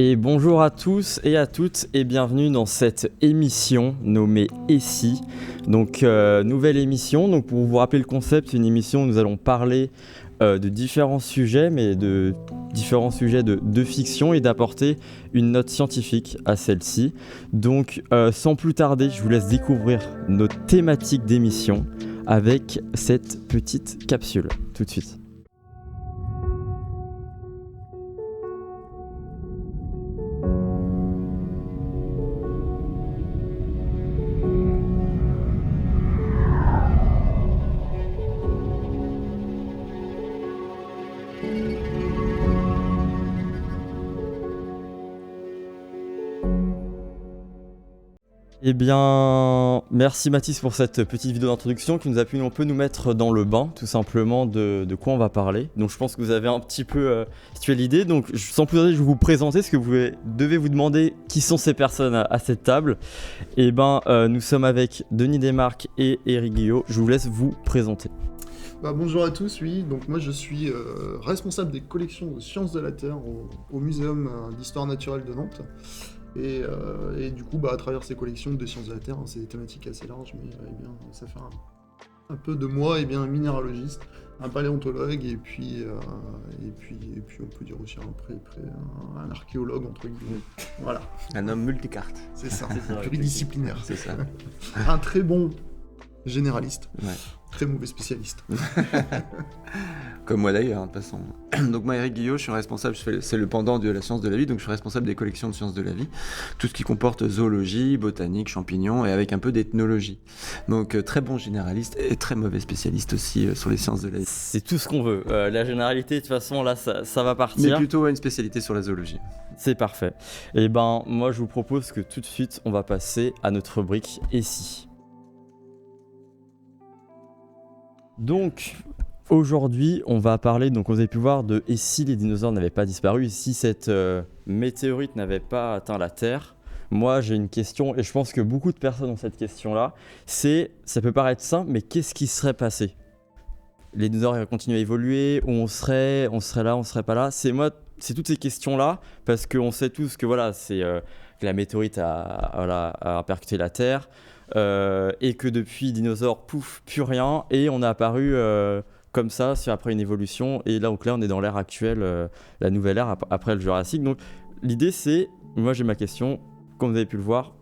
Et bonjour à tous et à toutes et bienvenue dans cette émission nommée Et si. Donc nouvelle émission, donc pour vous rappeler le concept, c'est une émission où nous allons parler de différents sujets, mais de différents sujets de fiction et d'apporter une note scientifique à celle-ci. Donc sans plus tarder, je vous laisse découvrir nos thématiques d'émission avec cette petite capsule. Tout de suite. Eh bien, merci Mathis pour cette petite vidéo d'introduction qui nous a pu un peu nous mettre dans le bain, tout simplement, de quoi on va parler. Donc je pense que vous avez un petit peu situé l'idée. Donc sans plus tarder, je vais vous présenter, parce que vous devez vous demander qui sont ces personnes à cette table. Eh bien, nous sommes avec Denis Desmarques et Eric Guillot. Je vous laisse vous présenter. Bonjour à tous, oui, donc moi je suis responsable des collections de sciences de la Terre au Muséum d'Histoire Naturelle de Nantes. Et du coup, à travers ces collections de sciences de la Terre, c'est des thématiques assez larges, mais ça fait un peu de moi un minéralogiste, un paléontologue, et puis on peut dire aussi un archéologue, entre guillemets. Voilà. Un homme multicarte. C'est ça, pluridisciplinaire. C'est ça. Un très bon généraliste. Ouais. Très mauvais spécialiste. Comme moi d'ailleurs, de toute façon. Donc moi, Eric Guillot, je suis responsable, c'est le pendant de la science de la vie, donc je suis responsable des collections de sciences de la vie, tout ce qui comporte zoologie, botanique, champignons, et avec un peu d'ethnologie. Donc très bon généraliste et très mauvais spécialiste aussi sur les sciences de la vie. C'est tout ce qu'on veut. La généralité, de toute façon, là, ça va partir. Mais plutôt une spécialité sur la zoologie. C'est parfait. Et ben, moi, je vous propose que tout de suite, on va passer à notre rubrique Et si. Donc, aujourd'hui, on va parler, donc vous avez pu voir, de « Et si les dinosaures n'avaient pas disparu ?» Et si cette météorite n'avait pas atteint la Terre. Moi, j'ai une question, et je pense que beaucoup de personnes ont cette question-là. Ça peut paraître simple, mais qu'est-ce qui serait passé ? Les dinosaures auraient continué à évoluer, ou on serait là, on serait pas là. C'est toutes ces questions-là, parce qu'on sait tous que que la météorite a percuté la Terre. Et que depuis dinosaures, pouf, plus rien, et on est apparu comme ça, après une évolution, et là on est dans l'ère actuelle, la nouvelle ère après le Jurassique. Donc l'idée c'est, moi j'ai ma question, comme vous avez pu le voir,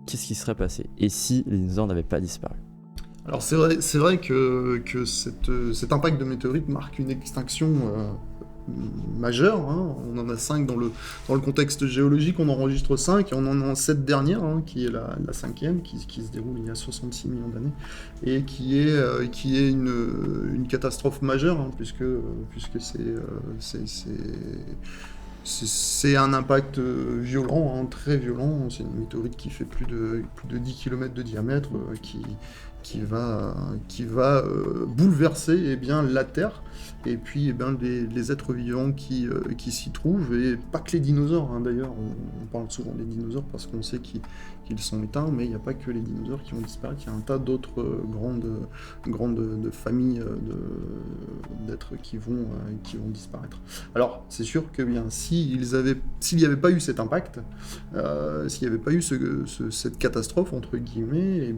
qu'est-ce qui serait passé et si les dinosaures n'avaient pas disparu ? Alors c'est vrai que cet impact de météorite marque une extinction majeure, hein. On en a 5 dans le contexte géologique, on enregistre 5 et on en a 7 dernières, hein, qui est la 5e, qui se déroule il y a 66 millions d'années, et qui est une catastrophe majeure, hein, puisque c'est un impact violent, hein, très violent. C'est une météorite qui fait plus de 10 km de diamètre, qui va bouleverser la Terre, et puis les êtres vivants qui s'y trouvent, et pas que les dinosaures, hein, d'ailleurs. On parle souvent des dinosaures parce qu'on sait qu'ils sont éteints, mais il n'y a pas que les dinosaures qui vont disparaître, il y a un tas d'autres grandes familles d'êtres qui vont disparaître. Alors c'est sûr que s'il n'y avait pas eu cet impact, s'il n'y avait pas eu cette catastrophe entre guillemets,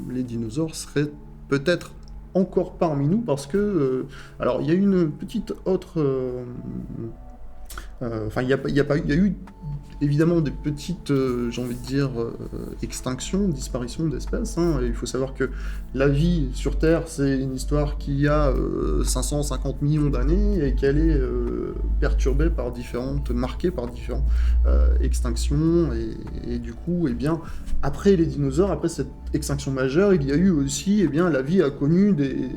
les dinosaures seraient peut-être encore parmi nous, parce que alors il y a une petite autre il y a eu évidemment des petites, j'ai envie de dire, extinctions, disparitions d'espèces, hein. Il faut savoir que la vie sur Terre, c'est une histoire qui a 550 millions d'années, et qu'elle est marquée par différentes extinctions, et du coup, après les dinosaures, après cette extinction majeure, il y a eu aussi, la vie a connu des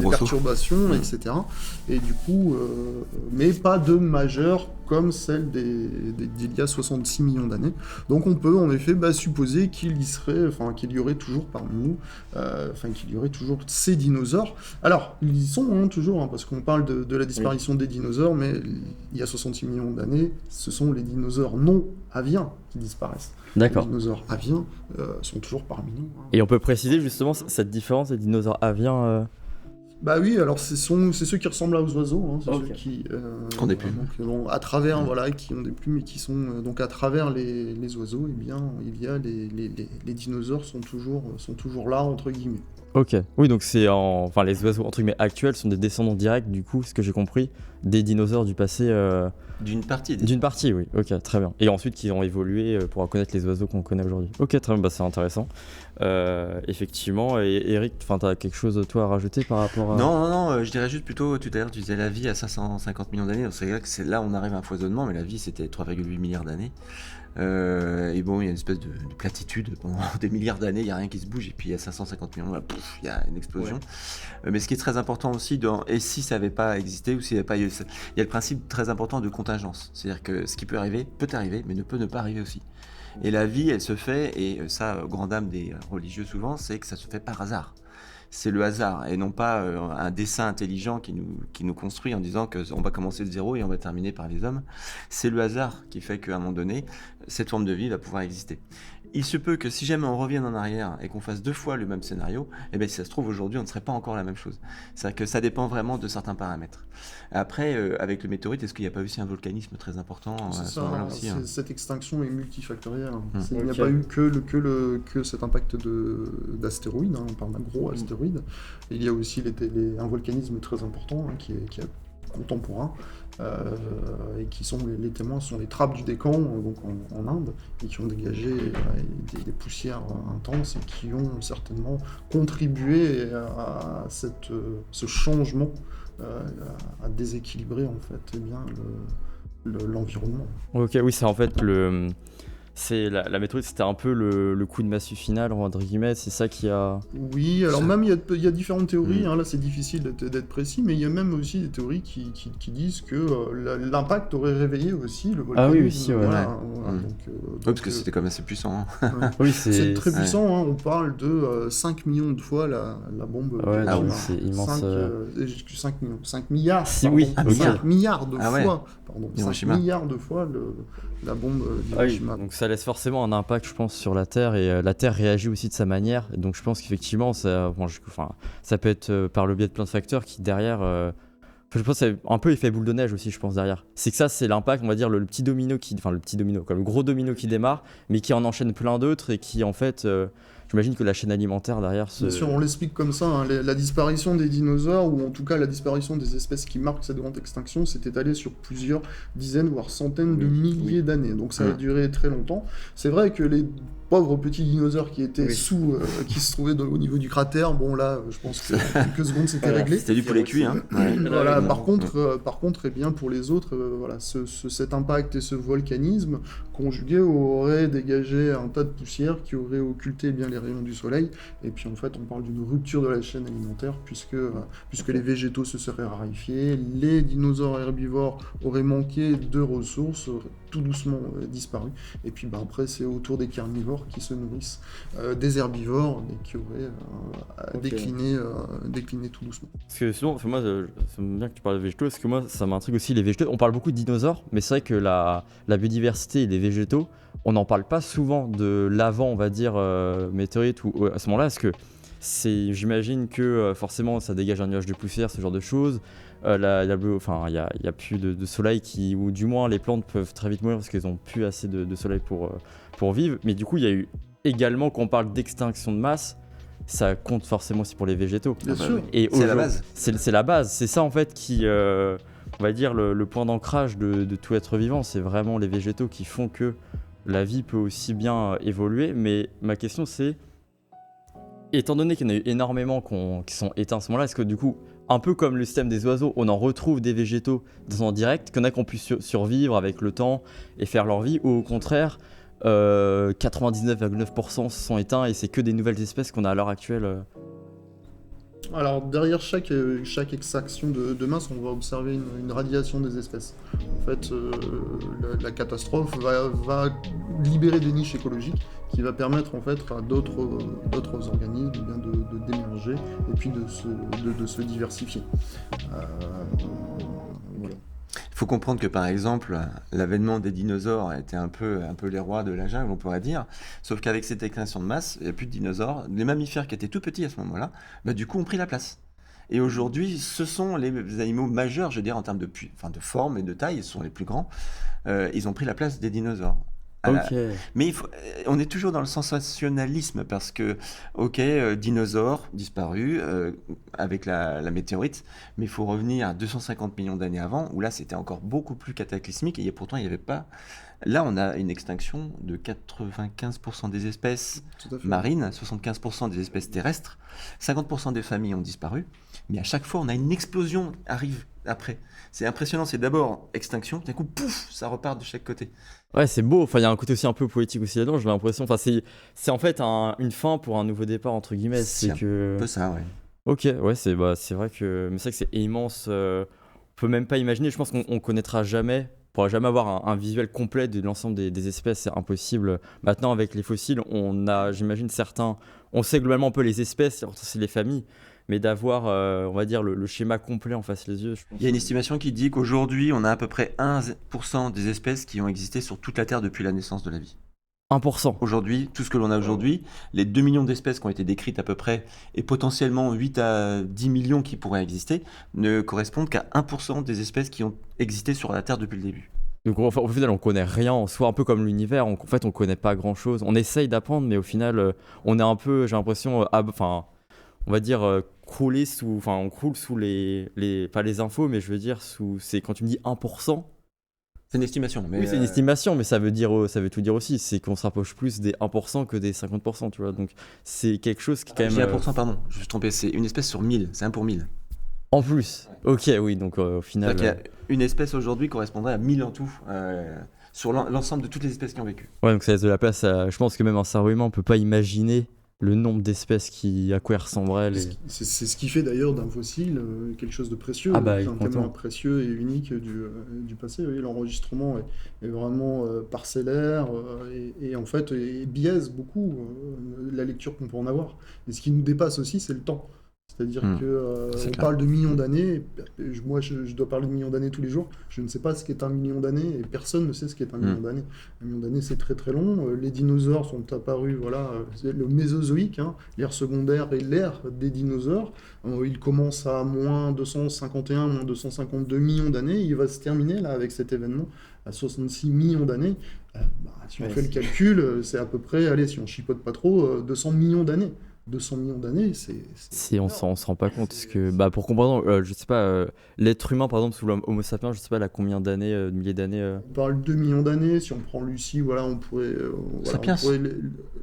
perturbations, etc. Et du coup, mais pas de majeures comme celle d'il y a 66 millions d'années. Donc on peut en effet supposer qu'il y aurait toujours parmi nous, qu'il y aurait toujours ces dinosaures. Alors, ils y sont, hein, toujours, hein, parce qu'on parle de la disparition des dinosaures, mais il y a 66 millions d'années, ce sont les dinosaures non aviens qui disparaissent. D'accord. Les dinosaures aviens sont toujours parmi nous, hein. Et on peut préciser justement cette différence des dinosaures aviens Bah oui, alors c'est ceux qui ressemblent aux oiseaux, hein, c'est Ok. ceux qui Ont des plumes. donc, à travers voilà, qui ont des plumes et qui sont donc à travers les oiseaux, eh bien il y a les dinosaures sont toujours là entre guillemets. Ok. Oui, donc enfin, les oiseaux entre guillemets actuels sont des descendants directs, du coup, ce que j'ai compris, des dinosaures du passé. D'une partie. D'une partie, oui. Ok, très bien. Et ensuite, qui ont évolué pour connaître les oiseaux qu'on connaît aujourd'hui. Ok, très bien. Bah, c'est intéressant. Effectivement. Et Eric, t'as quelque chose toi à rajouter par rapport à. Non, je dirais juste plutôt, tout à l'heure tu disais la vie à 550 millions d'années, donc c'est vrai que c'est là où on arrive à un foisonnement, mais la vie c'était 3,8 milliards d'années. Et bon, il y a une espèce de platitude pendant des milliards d'années, il n'y a rien qui se bouge, et puis il y a 550 millions, là, pouf, il y a une explosion. Mais ce qui est très important aussi, et si ça n'avait pas existé, ou s'il n'y avait pas eu, il y a le principe très important de contingence, c'est-à-dire que ce qui peut arriver, mais ne peut ne pas arriver aussi. Et la vie, elle se fait, et ça, grande dame des religieux souvent, c'est que ça se fait par hasard. C'est le hasard et non pas un dessin intelligent qui nous construit en disant qu'on va commencer de zéro et on va terminer par les hommes. C'est le hasard qui fait qu'à un moment donné, cette forme de vie va pouvoir exister. Il se peut que si jamais on revienne en arrière et qu'on fasse 2 fois le même scénario, eh bien si ça se trouve aujourd'hui on ne serait pas encore la même chose. C'est-à-dire que ça dépend vraiment de certains paramètres. Après, avec le météorite, est-ce qu'il n'y a pas aussi un volcanisme très important à C'est ce ça, moment-là hein, aussi, hein. cette extinction est multifactorielle. Il n'y a Ok. pas eu que cet impact d'astéroïdes, hein, on parle d'un gros astéroïde. Il y a aussi un volcanisme très important hein, qui est contemporain, et qui sont les témoins sont les trappes du Décan, donc en Inde, et qui ont dégagé des poussières intenses et qui ont certainement contribué à ce changement, à déséquilibrer en fait eh bien, l'environnement. Ok, oui, c'est en fait c'est la météorite, c'était un peu le coup de massue final, entre guillemets, c'est ça qui a. Oui, alors même il y a différentes théories, hein, là c'est difficile d'être précis, mais il y a même aussi des théories qui disent que l'impact aurait réveillé aussi le volcanisme. Ah oui, aussi, ouais. Voilà, Ouais. donc, Oui, parce que c'était quand même assez puissant, hein. ouais. Oui, C'est très puissant, hein, on parle de 5 millions de fois la bombe Ouais, de ah donc oui. c'est immense. 5 millions, 5 milliards, Si, pardon, oui, ok. 5 milliards de Ah ouais. fois, pardon, 5 Hiroshima. milliards de fois la bombe Ah oui, d'Hiroshima. donc ça laisse forcément un impact, je pense, sur la Terre, et la Terre réagit aussi de sa manière. Et donc je pense qu'effectivement, ça peut être par le biais de plein de facteurs qui derrière. Je pense que c'est un peu effet boule de neige aussi, je pense, derrière. C'est que ça, c'est l'impact, on va dire, le petit domino enfin le petit domino, quoi, le gros domino qui démarre, mais qui en enchaîne plein d'autres et qui, en fait, j'imagine que la chaîne alimentaire derrière se. Bien sûr, on l'explique comme ça, hein, la disparition des dinosaures, ou en tout cas la disparition des espèces qui marquent cette grande extinction, s'est étalée sur plusieurs dizaines, voire centaines de milliers d'années. Donc ça a duré très longtemps. C'est vrai que les pauvres petits dinosaures qui étaient qui se trouvaient au niveau du cratère, bon là, je pense que en quelques secondes c'était réglé. C'était du poulet cuit, hein. Ouais. Voilà, Ouais, par contre, eh bien, pour les autres, voilà, cet impact et ce volcanisme conjugué aurait dégagé un tas de poussière qui aurait occulté eh bien, les rayons du soleil. Et puis en fait, on parle d'une rupture de la chaîne alimentaire puisque les végétaux se seraient raréfiés, les dinosaures herbivores auraient manqué de ressources, auraient tout doucement disparu. Et puis après, c'est autour des carnivores qui se nourrissent des herbivores et qui auraient décliné tout doucement. Parce que souvent, moi, ça me bien que tu parles de végétaux, parce que moi, ça m'intrigue aussi les végétaux. On parle beaucoup de dinosaures, mais c'est vrai que la biodiversité et les végétaux, on n'en parle pas souvent de l'avant, on va dire, météorite ou à ce moment-là, parce que j'imagine que forcément, ça dégage un nuage de poussière, ce genre de choses. Il y a plus de soleil ou du moins les plantes peuvent très vite mourir parce qu'elles n'ont plus assez de soleil pour vivre. Mais du coup, il y a eu également, quand on parle d'extinction de masse, ça compte forcément aussi pour les végétaux. Bien sûr. Et C'est la base. C'est la base. C'est ça en fait qui, on va dire, le point d'ancrage de tout être vivant. C'est vraiment les végétaux qui font que la vie peut aussi bien évoluer. Mais ma question c'est, étant donné qu'il y en a eu énormément qui sont éteints à ce moment-là, est-ce que du coup, un peu comme le système des oiseaux, on en retrouve des végétaux en direct, qu'il y en a qui ont pu survivre avec le temps et faire leur vie, ou au contraire, 99,9% se sont éteints et c'est que des nouvelles espèces qu'on a à l'heure actuelle. Alors derrière chaque extraction de masse, on va observer une radiation des espèces. En fait, la catastrophe va libérer des niches écologiques qui va permettre en fait à d'autres organismes eh bien, d'émerger et puis de se diversifier. Voilà. Il faut comprendre que par exemple, l'avènement des dinosaures a été un peu les rois de la jungle, on pourrait dire. Sauf qu'avec cette extinction de masse, il n'y a plus de dinosaures. Les mammifères qui étaient tout petits à ce moment-là, bah, du coup, ont pris la place. Et aujourd'hui, ce sont les animaux majeurs, je veux dire, en termes de forme et de taille, ils sont les plus grands. Ils ont pris la place des dinosaures. Ok. Mais on est toujours dans le sensationnalisme parce que, ok, dinosaures disparus avec la météorite, mais il faut revenir à 250 millions d'années avant, où là c'était encore beaucoup plus cataclysmique et pourtant il n'y avait pas. Là, on a une extinction de 95% des espèces Tout à fait. marines, 75% des espèces terrestres, 50% des familles ont disparu, mais à chaque fois on a une explosion arrive après. C'est impressionnant, c'est d'abord extinction, d'un coup, pouf, ça repart de chaque côté. Ouais, c'est beau. Enfin, il y a un côté aussi un peu poétique aussi là-dedans, j'ai l'impression. Enfin, c'est en fait une fin pour un nouveau départ, entre guillemets. C'est C'est un que. peu ça, ouais. Ok, ouais, c'est vrai que. Mais c'est vrai que c'est immense. On peut même pas imaginer. Je pense qu'on connaîtra jamais. On pourra jamais avoir un visuel complet de l'ensemble des espèces, c'est impossible. Maintenant, avec les fossiles, on a, j'imagine, certains. On sait globalement un peu les espèces, c'est les familles. Mais d'avoir, on va dire, le schéma complet en face les yeux, je pense. Il y a une estimation qui dit qu'aujourd'hui, on a à peu près 1% des espèces qui ont existé sur toute la Terre depuis la naissance de la vie. 1%. Aujourd'hui, tout ce que l'on a aujourd'hui, les 2 millions d'espèces qui ont été décrites à peu près, et potentiellement 8 à 10 millions qui pourraient exister, ne correspondent qu'à 1% des espèces qui ont existé sur la Terre depuis le début. Donc au final, on connaît rien en soi, un peu comme l'univers. En fait, on connaît pas grand-chose. On essaye d'apprendre, mais au final, on est un peu, j'ai l'impression, enfin, on va dire, on croule sous pas les infos, mais je veux dire, c'est quand tu me dis 1%. C'est une estimation. Mais Oui, c'est une estimation, mais ça veut tout dire aussi. C'est qu'on se rapproche plus des 1% que des 50%, tu vois. Donc c'est quelque chose qui est quand même. J'ai 1%, pardon, je me suis trompé, c'est une espèce sur 1000, c'est 1 pour 1000. En plus. Ok, oui, donc au final. C'est-à-dire qu'il y a une espèce aujourd'hui correspondrait à 1000 en tout, sur l'ensemble de toutes les espèces qui ont vécu. Ouais, donc ça laisse de la place à. Je pense que même un cerveau humain, on peut pas imaginer le nombre d'espèces à quoi elles ressembleraient. C'est ce qui fait d'ailleurs d'un fossile quelque chose de précieux, Ah bah, un complètement. témoin précieux et unique du passé. Oui, l'enregistrement est vraiment parcellaire et en fait biaise beaucoup la lecture qu'on peut en avoir. Et ce qui nous dépasse aussi, c'est le temps. C'est-à-dire que C'est on clair. parle de millions d'années. Moi, je dois parler de millions d'années tous les jours. Je ne sais pas ce qu'est un million d'années et personne ne sait ce qu'est un million d'années. Un million d'années, c'est très très long. Les dinosaures sont apparus, voilà, c'est le Mésozoïque, hein, l'ère secondaire et l'ère des dinosaures. Il commence à moins 251, moins 252 millions d'années. Il va se terminer là avec cet événement à 66 millions d'années. Si on fait le calcul, c'est à peu près, allez, si on chipote pas trop, 200 millions d'années. 200 millions d'années, Si on se rend pas compte, parce que pour comprendre, je sais pas, l'être humain par exemple sous l'Homo sapiens, je sais pas, il a combien d'années, de milliers d'années. On parle de 2 millions d'années. Si on prend Lucie, voilà, on pourrait. Sapiens. On pourrait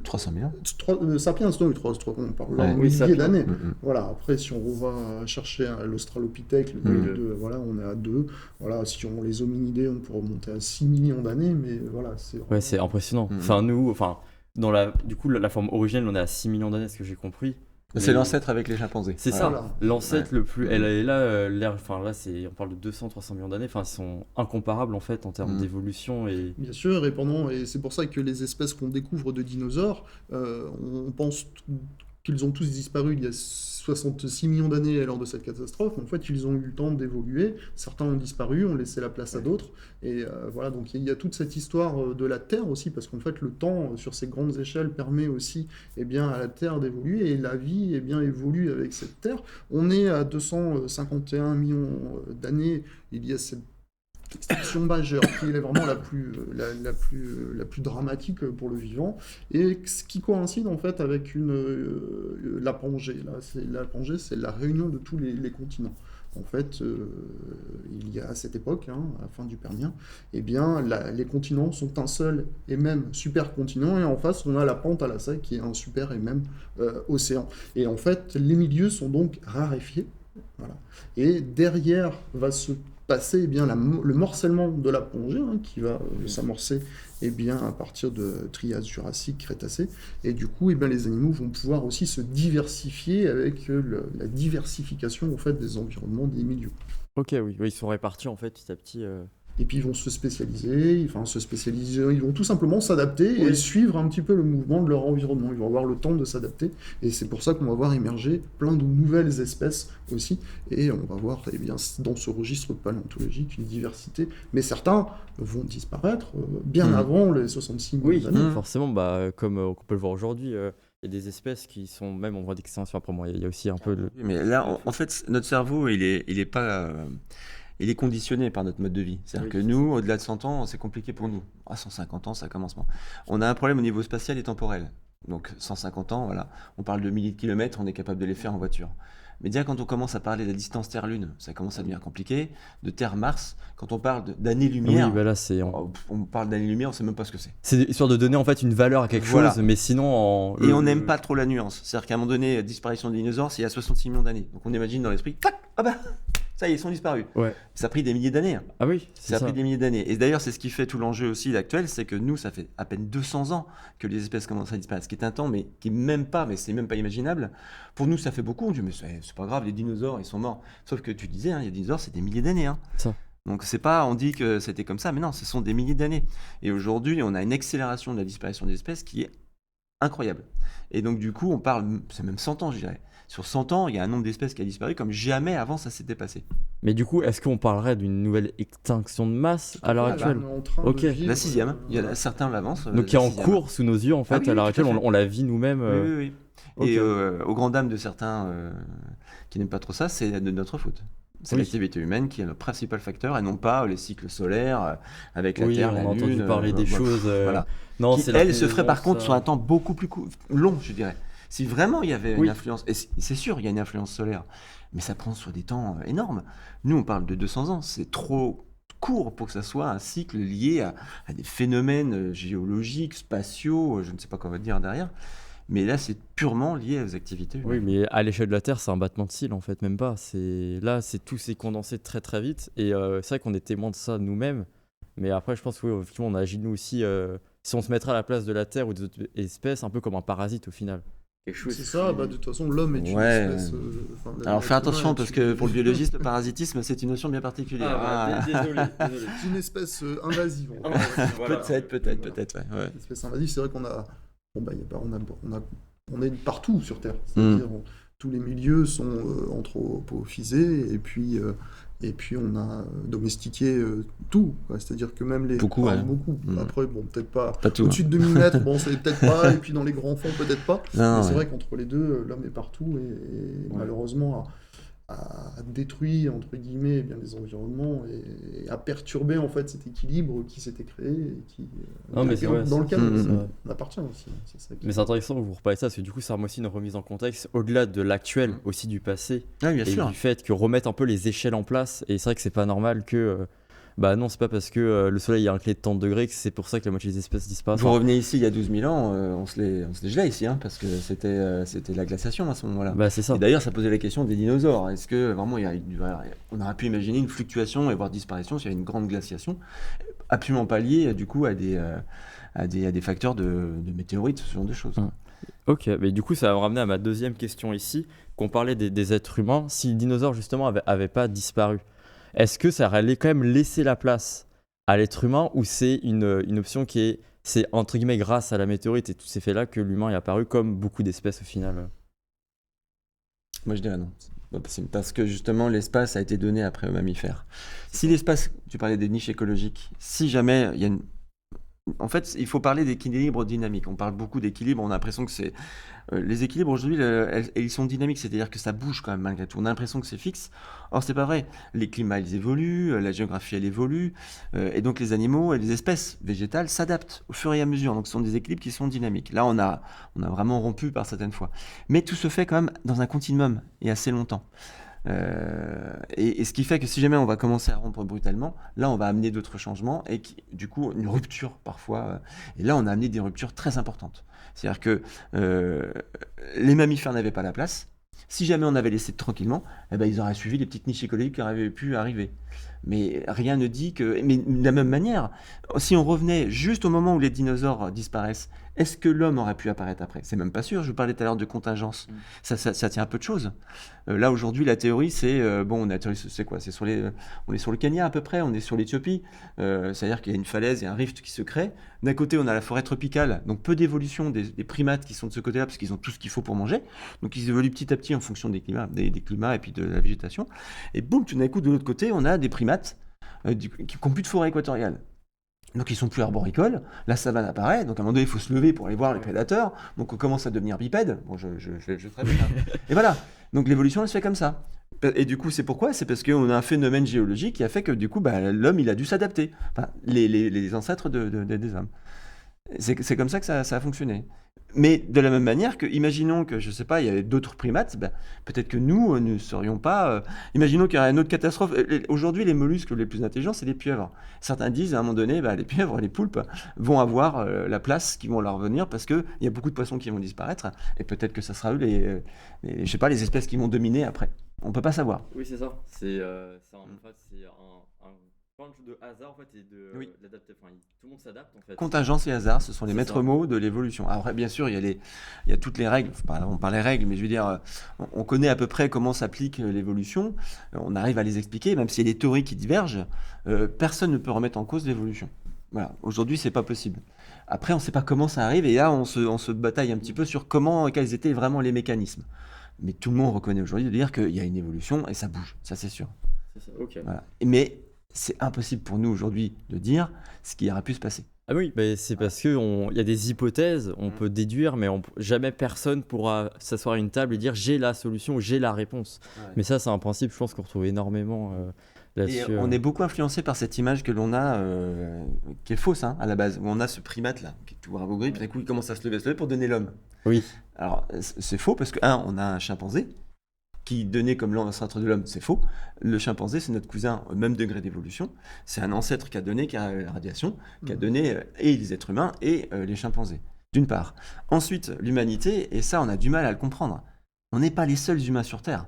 300 millions. Sapiens, non, on parle là Ouais. en Oui, milliers Sapiens. d'années. Voilà, après, si on va chercher l'Australopithèque, voilà, on est à 2. Voilà, si on les hominidés, on peut remonter à 6 millions d'années, mais voilà, c'est. Ouais, c'est impressionnant. Enfin, dans du coup, la forme originelle, on est à 6 millions d'années, ce que j'ai compris. C'est Mais- l'ancêtre avec les chimpanzés. C'est Voilà. ça, l'ancêtre le plus. Elle est là, on parle de 200-300 millions d'années. Enfin, ils sont incomparables en fait en termes d'évolution et. Bien sûr, et c'est pour ça que les espèces qu'on découvre de dinosaures, on pense qu'ils ont tous disparu il y a 66 millions d'années lors de cette catastrophe. En fait, ils ont eu le temps d'évoluer. Certains ont disparu, ont laissé la place à d'autres. Et voilà, donc il y a toute cette histoire de la Terre aussi, parce qu'en fait, le temps, sur ces grandes échelles, permet aussi à la Terre d'évoluer. Et la vie évolue avec cette Terre. On est à 251 millions d'années. Il y a cette extinction majeure qui est vraiment la plus dramatique pour le vivant et ce qui coïncide en fait avec la Pangée. La Pangée, c'est la réunion de tous les continents. En fait, il y a à cette époque, à la fin du Permien, les continents sont un seul et même supercontinent, et en face, on a la pente à la qui est un super et même océan. Et en fait, les milieux sont donc raréfiés. Voilà. Et derrière va se passer le morcellement de la Pangée qui va s'amorcer à partir de Trias, Jurassique, Crétacé. Et du coup, les animaux vont pouvoir aussi se diversifier avec la diversification en fait, des environnements, des milieux. Ok, oui, ils sont répartis en fait petit à petit. Et puis ils vont se spécialiser, ils vont tout simplement s'adapter et suivre un petit peu le mouvement de leur environnement. Ils vont avoir le temps de s'adapter et c'est pour ça qu'on va voir émerger plein de nouvelles espèces aussi. Et on va voir dans ce registre paléontologique une diversité. Mais certains vont disparaître bien avant les 66 millions d'années. Forcément, comme on peut le voir aujourd'hui. y a des espèces qui sont même en voie d'extinction. Après, moi, il y a aussi un peu le... Mais là, en fait, notre cerveau, il est pas, il est conditionné par notre mode de vie. C'est-à-dire Oui, que c'est nous, au-delà de 100 ans, c'est compliqué pour nous. À 150 ans, ça commence moins. On a un problème au niveau spatial et temporel. Donc 150 ans, voilà, on parle de milliers de kilomètres, on est capable de les faire en voiture. Mais déjà, quand on commence à parler de la distance Terre-Lune, ça commence à devenir compliqué. De Terre-Mars, quand on parle Oui, d'années-lumière, bah là, c'est... on parle d'années-lumière, on ne sait même pas ce que c'est. C'est histoire de donner en fait une valeur à quelque Voilà. chose, mais sinon en... Et on n'aime pas trop la nuance. C'est-à-dire qu'à un moment donné, disparition des dinosaures, c'est il y a 66 millions d'années. Donc on imagine dans l'esprit, tac, ah bah, ça y est, ils sont disparus. Ouais. Ça a pris des milliers d'années. Ah oui, Ça c'est a ça. pris des milliers d'années. Et d'ailleurs, c'est ce qui fait tout l'enjeu aussi actuel, c'est que nous, ça fait à peine 200 ans que les espèces commencent à disparaître. Ce qui est un temps, mais qui est même pas, mais c'est même pas imaginable. Pour nous, ça fait beaucoup. On dit, mais c'est pas grave, les dinosaures, ils sont morts. Sauf que tu disais, les dinosaures, c'est des milliers d'années. Ça. Donc c'est pas, on dit que c'était comme ça, mais non, ce sont des milliers d'années. Et aujourd'hui, on a une accélération de la disparition des espèces qui est incroyable. Et donc du coup, on parle, c'est même 100 ans, je dirais. Sur 100 ans, il y a un nombre d'espèces qui a disparu comme jamais avant ça s'était passé. Mais du coup, est-ce qu'on parlerait d'une nouvelle extinction de masse à l'heure Là, actuelle? on est en train Ok. de vivre, La 6e, il y en a certains l'avancent. Donc qui est en cours sous nos yeux en fait Ah oui, à l'heure oui, tout à actuelle, fait. on la vit nous-mêmes. Oui, oui, oui. Ok. Et aux grandes dames de certains qui n'aiment pas trop ça, c'est de notre faute. C'est Oui. l'activité humaine qui est le principal facteur et non pas les cycles solaires avec la Oui, Terre, on la a Lune. entendu parler des voilà. choses. Voilà. Non, Qui, c'est la elle, se ferait par plaisance, contre sur un temps beaucoup plus long, je dirais. Si vraiment il y avait Oui. une influence, et c'est sûr, il y a une influence solaire, mais ça prend sur des temps énormes. Nous, on parle de 200 ans, c'est trop court pour que ça soit un cycle lié à des phénomènes géologiques, spatiaux, je ne sais pas quoi on va dire derrière. Mais là, c'est purement lié aux activités Oui, humaines. mais à l'échelle de la Terre, c'est un battement de cils en fait, même pas. Là, tout s'est condensé très très vite et c'est vrai qu'on est témoin de ça nous-mêmes. Mais après, je pense que oui, effectivement, on agit nous aussi. Si on se mettrait à la place de la Terre ou d'autres espèces, un peu comme un parasite au final. Quelque chose C'est ça, bah, de toute façon, l'homme est une Ouais. espèce. Alors fais attention l'être parce humain est que pour le biologiste, le parasitisme, c'est une notion bien particulière. désolé. C'est une espèce invasive. Peut-être, ouais. Une espèce invasive, c'est vrai qu'on a. Bon, bah, on est partout sur Terre. C'est-à-dire, tous les milieux sont anthroposophisés et puis on a domestiqué tout. Quoi. C'est-à-dire que même les. Beaucoup, enfin, ouais. beaucoup. Mm. Après, bon, peut-être pas. Pas tout. Au-dessus de 2000 mètres, bon, c'est peut-être pas. Et puis dans les grands fonds, peut-être pas. Non, Mais c'est ouais. vrai qu'entre les deux, l'homme est partout et malheureusement a détruit entre guillemets bien les environnements et a perturbé en fait cet équilibre qui s'était créé et qui Non, mais c'est vrai, dans lequel c'est vrai. on appartient aussi. C'est ça qui- Mais c'est intéressant que vous reparlez de ça parce que du coup, ça remet aussi une remise en contexte au-delà de l'actuel, aussi du passé. Ouais, bien Et sûr. du fait que remettre un peu les échelles en place. Et c'est vrai que c'est pas normal que. Bah non, c'est pas parce que le soleil est incliné de 30 degrés que c'est pour ça que la moitié des espèces disparaissent. Vous revenez ici il y a 12 000 ans, on se les gelait ici, parce que c'était la glaciation à ce moment-là. Bah c'est ça. Et d'ailleurs, ça posait la question des dinosaures. Est-ce que vraiment on aurait pu imaginer une fluctuation et voire disparition s'il y avait une grande glaciation, absolument pas liée du coup à des facteurs de météorites, ce genre de choses. Ok, mais du coup, ça va me ramener à ma deuxième question ici, qu'on parlait des êtres humains. Si les dinosaures, justement, avaient pas disparu, est-ce que ça aurait quand même laissé la place à l'être humain ou c'est une option c'est entre guillemets grâce à la météorite et tous ces faits-là que l'humain est apparu comme beaucoup d'espèces au final? Moi, je dirais non. C'est parce que justement, l'espace a été donné après aux mammifères. Si l'espace, tu parlais des niches écologiques, si jamais il y a une... En fait, il faut parler d'équilibre dynamique. On parle beaucoup d'équilibre, on a l'impression que c'est... les équilibres aujourd'hui, ils sont dynamiques, c'est-à-dire que ça bouge quand même malgré tout. On a l'impression que c'est fixe. Or, c'est pas vrai. Les climats, ils évoluent, la géographie, elle évolue, et donc les animaux et les espèces végétales s'adaptent au fur et à mesure. Donc, ce sont des équilibres qui sont dynamiques. Là, on a vraiment rompu par certaines fois. Mais tout se fait quand même dans un continuum et assez longtemps. Et ce qui fait que si jamais on va commencer à rompre brutalement, là on va amener d'autres changements et du coup une rupture parfois. Et là on a amené des ruptures très importantes. C'est-à-dire que les mammifères n'avaient pas la place. Si jamais on avait laissé tranquillement, eh ben, ils auraient suivi les petites niches écologiques qui auraient pu arriver. Mais rien ne dit que... Mais de la même manière, si on revenait juste au moment où les dinosaures disparaissent, est-ce que l'homme aurait pu apparaître après ? C'est même pas sûr. Je vous parlais tout à l'heure de contingence. Ça tient un peu de choses. Là, aujourd'hui, la théorie, c'est... c'est quoi ? On est sur le Kenya à peu près, on est sur l'Éthiopie. C'est-à-dire qu'il y a une falaise, il y a un rift qui se crée. D'un côté, on a la forêt tropicale, donc peu d'évolution des primates qui sont de ce côté-là, parce qu'ils ont tout ce qu'il faut pour manger. Donc ils évoluent petit à petit en fonction des climats et puis de la végétation. Et boum, tout d'un coup, de l'autre côté, on a des primates qui n'ont plus de forêt équatoriale. Donc ils sont plus arboricoles, la savane apparaît, donc à un moment donné il faut se lever pour aller voir les prédateurs, donc on commence à devenir bipède, bon je traite ça. Et voilà, donc l'évolution elle se fait comme ça. Et du coup c'est pourquoi ? C'est parce qu'on a un phénomène géologique qui a fait que du coup l'homme il a dû s'adapter, enfin les ancêtres des hommes. C'est comme ça que ça a fonctionné. Mais de la même manière que, imaginons que, je sais pas, il y avait d'autres primates, peut-être que nous ne serions pas. Imaginons qu'il y a une autre catastrophe. Aujourd'hui, les mollusques les plus intelligents, c'est les pieuvres. Certains disent à un moment donné, les pieuvres, les poulpes vont avoir la place qui vont leur venir parce qu'il y a beaucoup de poissons qui vont disparaître et peut-être que ça sera eux je sais pas, les espèces qui vont dominer après. On peut pas savoir. Oui, c'est ça. C'est un punch de hasard en fait et l'adaptation. Enfin, tout le monde s'adapte en fait. Contingence et hasard, ce sont les C'est maîtres ça. mots de l'évolution. Après, bien sûr, il y a toutes les règles. Enfin, on parle des règles, mais je veux dire, on connaît à peu près comment s'applique l'évolution. On arrive à les expliquer, même s'il y a des théories qui divergent. Personne ne peut remettre en cause l'évolution. Voilà. Aujourd'hui, c'est pas possible. Après, on ne sait pas comment ça arrive, et là, on se bataille un petit peu sur quels étaient vraiment les mécanismes. Mais tout le monde reconnaît aujourd'hui de dire qu'il y a une évolution et ça bouge, ça c'est sûr. C'est ça. Ok. Voilà. Mais c'est impossible pour nous aujourd'hui de dire ce qui aurait pu se passer. Ah oui, c'est parce que il y a des hypothèses, on peut déduire, mais jamais personne pourra s'asseoir à une table et dire j'ai la solution, j'ai la réponse. Ouais. Mais ça, c'est un principe, je pense qu'on retrouve énormément là-dessus. Et on est beaucoup influencé par cette image que l'on a, qui est fausse à la base, où on a ce primate là, qui est tout rabougri, puis d'un coup il commence à se lever pour donner l'homme. Oui. Alors c'est faux parce que, on a un chimpanzé qui donnait comme l'ancêtre de l'homme, c'est faux. Le chimpanzé, c'est notre cousin au même degré d'évolution. C'est un ancêtre qui a donné la radiation, qui a donné et les êtres humains et les chimpanzés, d'une part. Ensuite, l'humanité, et ça, on a du mal à le comprendre. On n'est pas les seuls humains sur Terre.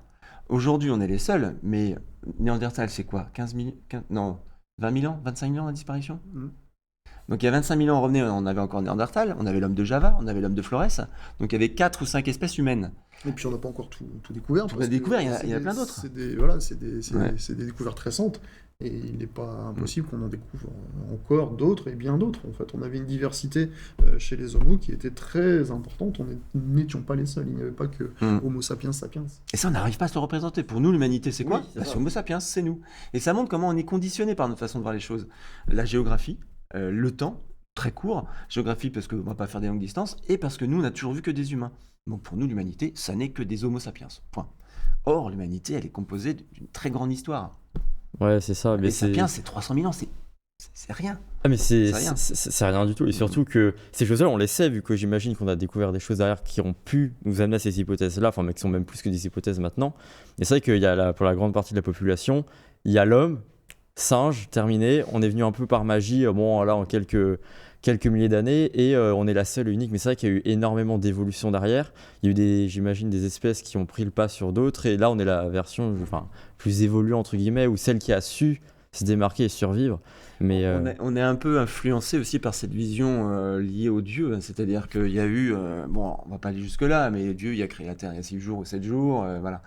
Aujourd'hui, on est les seuls, mais Néandertal, c'est quoi 20 000 ans 25 000 ans de disparition Donc il y a 25 000 ans, on avait encore Néandertal, on avait l'homme de Java, on avait l'homme de Flores, donc il y avait 4 ou 5 espèces humaines. Et puis on n'a pas encore tout découvert. On a découvert, il y a plein d'autres. C'est des découvertes récentes. Et il n'est pas impossible qu'on en découvre encore d'autres et bien d'autres. En fait, on avait une diversité chez les homos qui était très importante. On n'étions pas les seuls. Il n'y avait pas que Homo sapiens sapiens. Et ça, on n'arrive pas à se le représenter. Pour nous, l'humanité, c'est quoi ? C'est Homo sapiens, c'est nous. Et ça montre comment on est conditionné par notre façon de voir les choses. La géographie, le temps, très court. Géographie parce qu'on ne va pas faire des longues distances et parce que nous, on n'a toujours vu que des humains. Donc pour nous, l'humanité, ça n'est que des Homo sapiens. Point. Or, l'humanité, elle est composée d'une très grande histoire. Ouais, c'est ça. Mais sapiens, c'est 300 000 ans, c'est rien. Ah, mais c'est rien du tout. Et surtout que ces choses-là, on les sait, vu que j'imagine qu'on a découvert des choses derrière qui ont pu nous amener à ces hypothèses-là, enfin, mais qui sont même plus que des hypothèses maintenant. Et c'est vrai qu'il y a pour la grande partie de la population, il y a l'homme, singe, terminé. On est venu un peu par magie, en quelques milliers d'années, et on est la seule et unique. Mais c'est vrai qu'il y a eu énormément d'évolution derrière. Il y a eu j'imagine, des espèces qui ont pris le pas sur d'autres. Et là, on est la version plus évoluée, entre guillemets, ou celle qui a su se démarquer et survivre. Mais on est un peu influencé aussi par cette vision liée au Dieu. C'est-à-dire qu'il y a eu, on va pas aller jusque-là, mais Dieu, il a créé la Terre il y a 6 jours ou 7 jours. Voilà.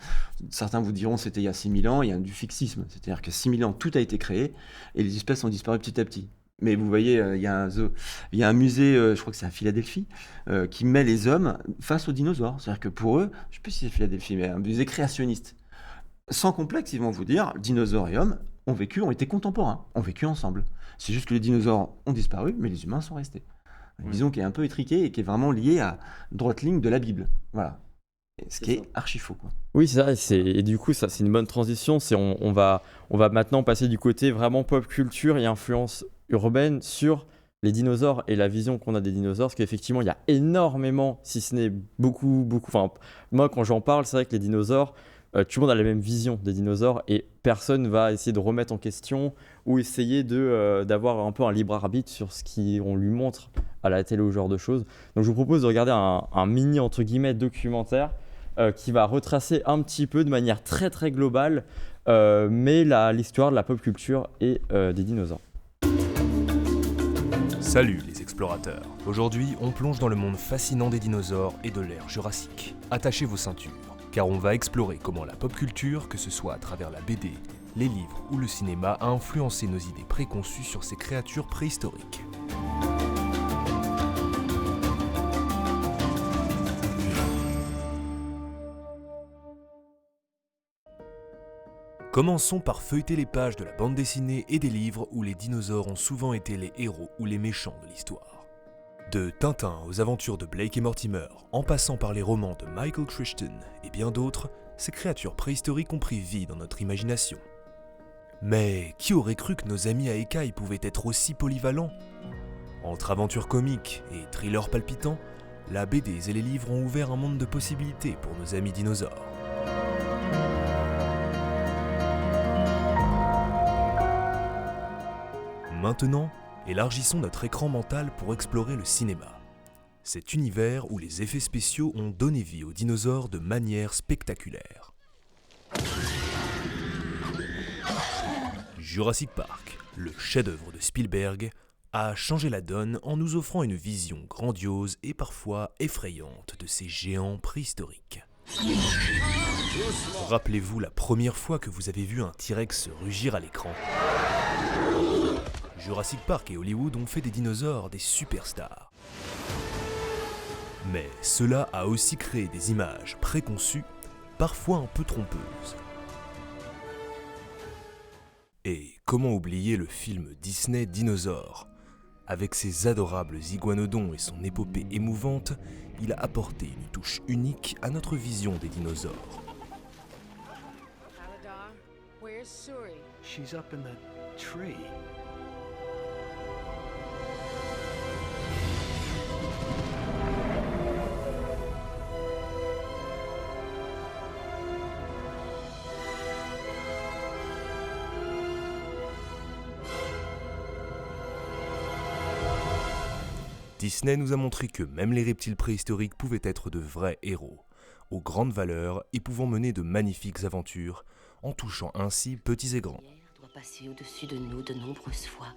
Certains vous diront c'était il y a 6 000 ans. Il y a du fixisme. C'est-à-dire que 6 000 ans, tout a été créé et les espèces ont disparu petit à petit. Mais vous voyez, il y a un musée, je crois que c'est à Philadelphie, qui met les hommes face aux dinosaures. C'est-à-dire que pour eux, je ne sais plus si c'est Philadelphie, mais un musée créationniste. Sans complexe, ils vont vous dire, dinosaures et hommes ont été contemporains, ont vécu ensemble. C'est juste que les dinosaures ont disparu, mais les humains sont restés. Une vision qui est un peu étriquée et qui est vraiment liée à droite ligne de la Bible. Voilà. Ce qui est archi faux, quoi. Oui, c'est ça. Et du coup, ça, c'est une bonne transition. On va maintenant passer du côté vraiment pop culture et influence urbaine sur les dinosaures et la vision qu'on a des dinosaures, parce qu'effectivement il y a énormément, si ce n'est beaucoup, enfin moi quand j'en parle, c'est vrai que les dinosaures, tout le monde a la même vision des dinosaures et personne va essayer de remettre en question ou essayer d'avoir un peu un libre arbitre sur ce qu'on lui montre à la télé ou ce genre de choses. Donc je vous propose de regarder un mini entre guillemets documentaire qui va retracer un petit peu de manière très très globale mais l'histoire de la pop culture et des dinosaures. Salut les explorateurs. Aujourd'hui, on plonge dans le monde fascinant des dinosaures et de l'ère jurassique. Attachez vos ceintures, car on va explorer comment la pop culture, que ce soit à travers la BD, les livres ou le cinéma, a influencé nos idées préconçues sur ces créatures préhistoriques. Commençons par feuilleter les pages de la bande dessinée et des livres où les dinosaures ont souvent été les héros ou les méchants de l'histoire. De Tintin aux aventures de Blake et Mortimer, en passant par les romans de Michael Crichton et bien d'autres, ces créatures préhistoriques ont pris vie dans notre imagination. Mais qui aurait cru que nos amis à écailles pouvaient être aussi polyvalents ? Entre aventures comiques et thrillers palpitants, la BD et les livres ont ouvert un monde de possibilités pour nos amis dinosaures. Maintenant, élargissons notre écran mental pour explorer le cinéma. Cet univers où les effets spéciaux ont donné vie aux dinosaures de manière spectaculaire. Jurassic Park, le chef-d'œuvre de Spielberg, a changé la donne en nous offrant une vision grandiose et parfois effrayante de ces géants préhistoriques. Rappelez-vous la première fois que vous avez vu un T-Rex rugir à l'écran. Jurassic Park et Hollywood ont fait des dinosaures des superstars. Mais cela a aussi créé des images préconçues, parfois un peu trompeuses. Et comment oublier le film Disney Dinosaures ? Avec ses adorables iguanodons et son épopée émouvante, il a apporté une touche unique à notre vision des dinosaures. Aladar, where's Suri? She's up in the tree. Disney nous a montré que même les reptiles préhistoriques pouvaient être de vrais héros, aux grandes valeurs et pouvant mener de magnifiques aventures, en touchant ainsi petits et grands. Doit passer au-dessus de nous de nombreuses fois.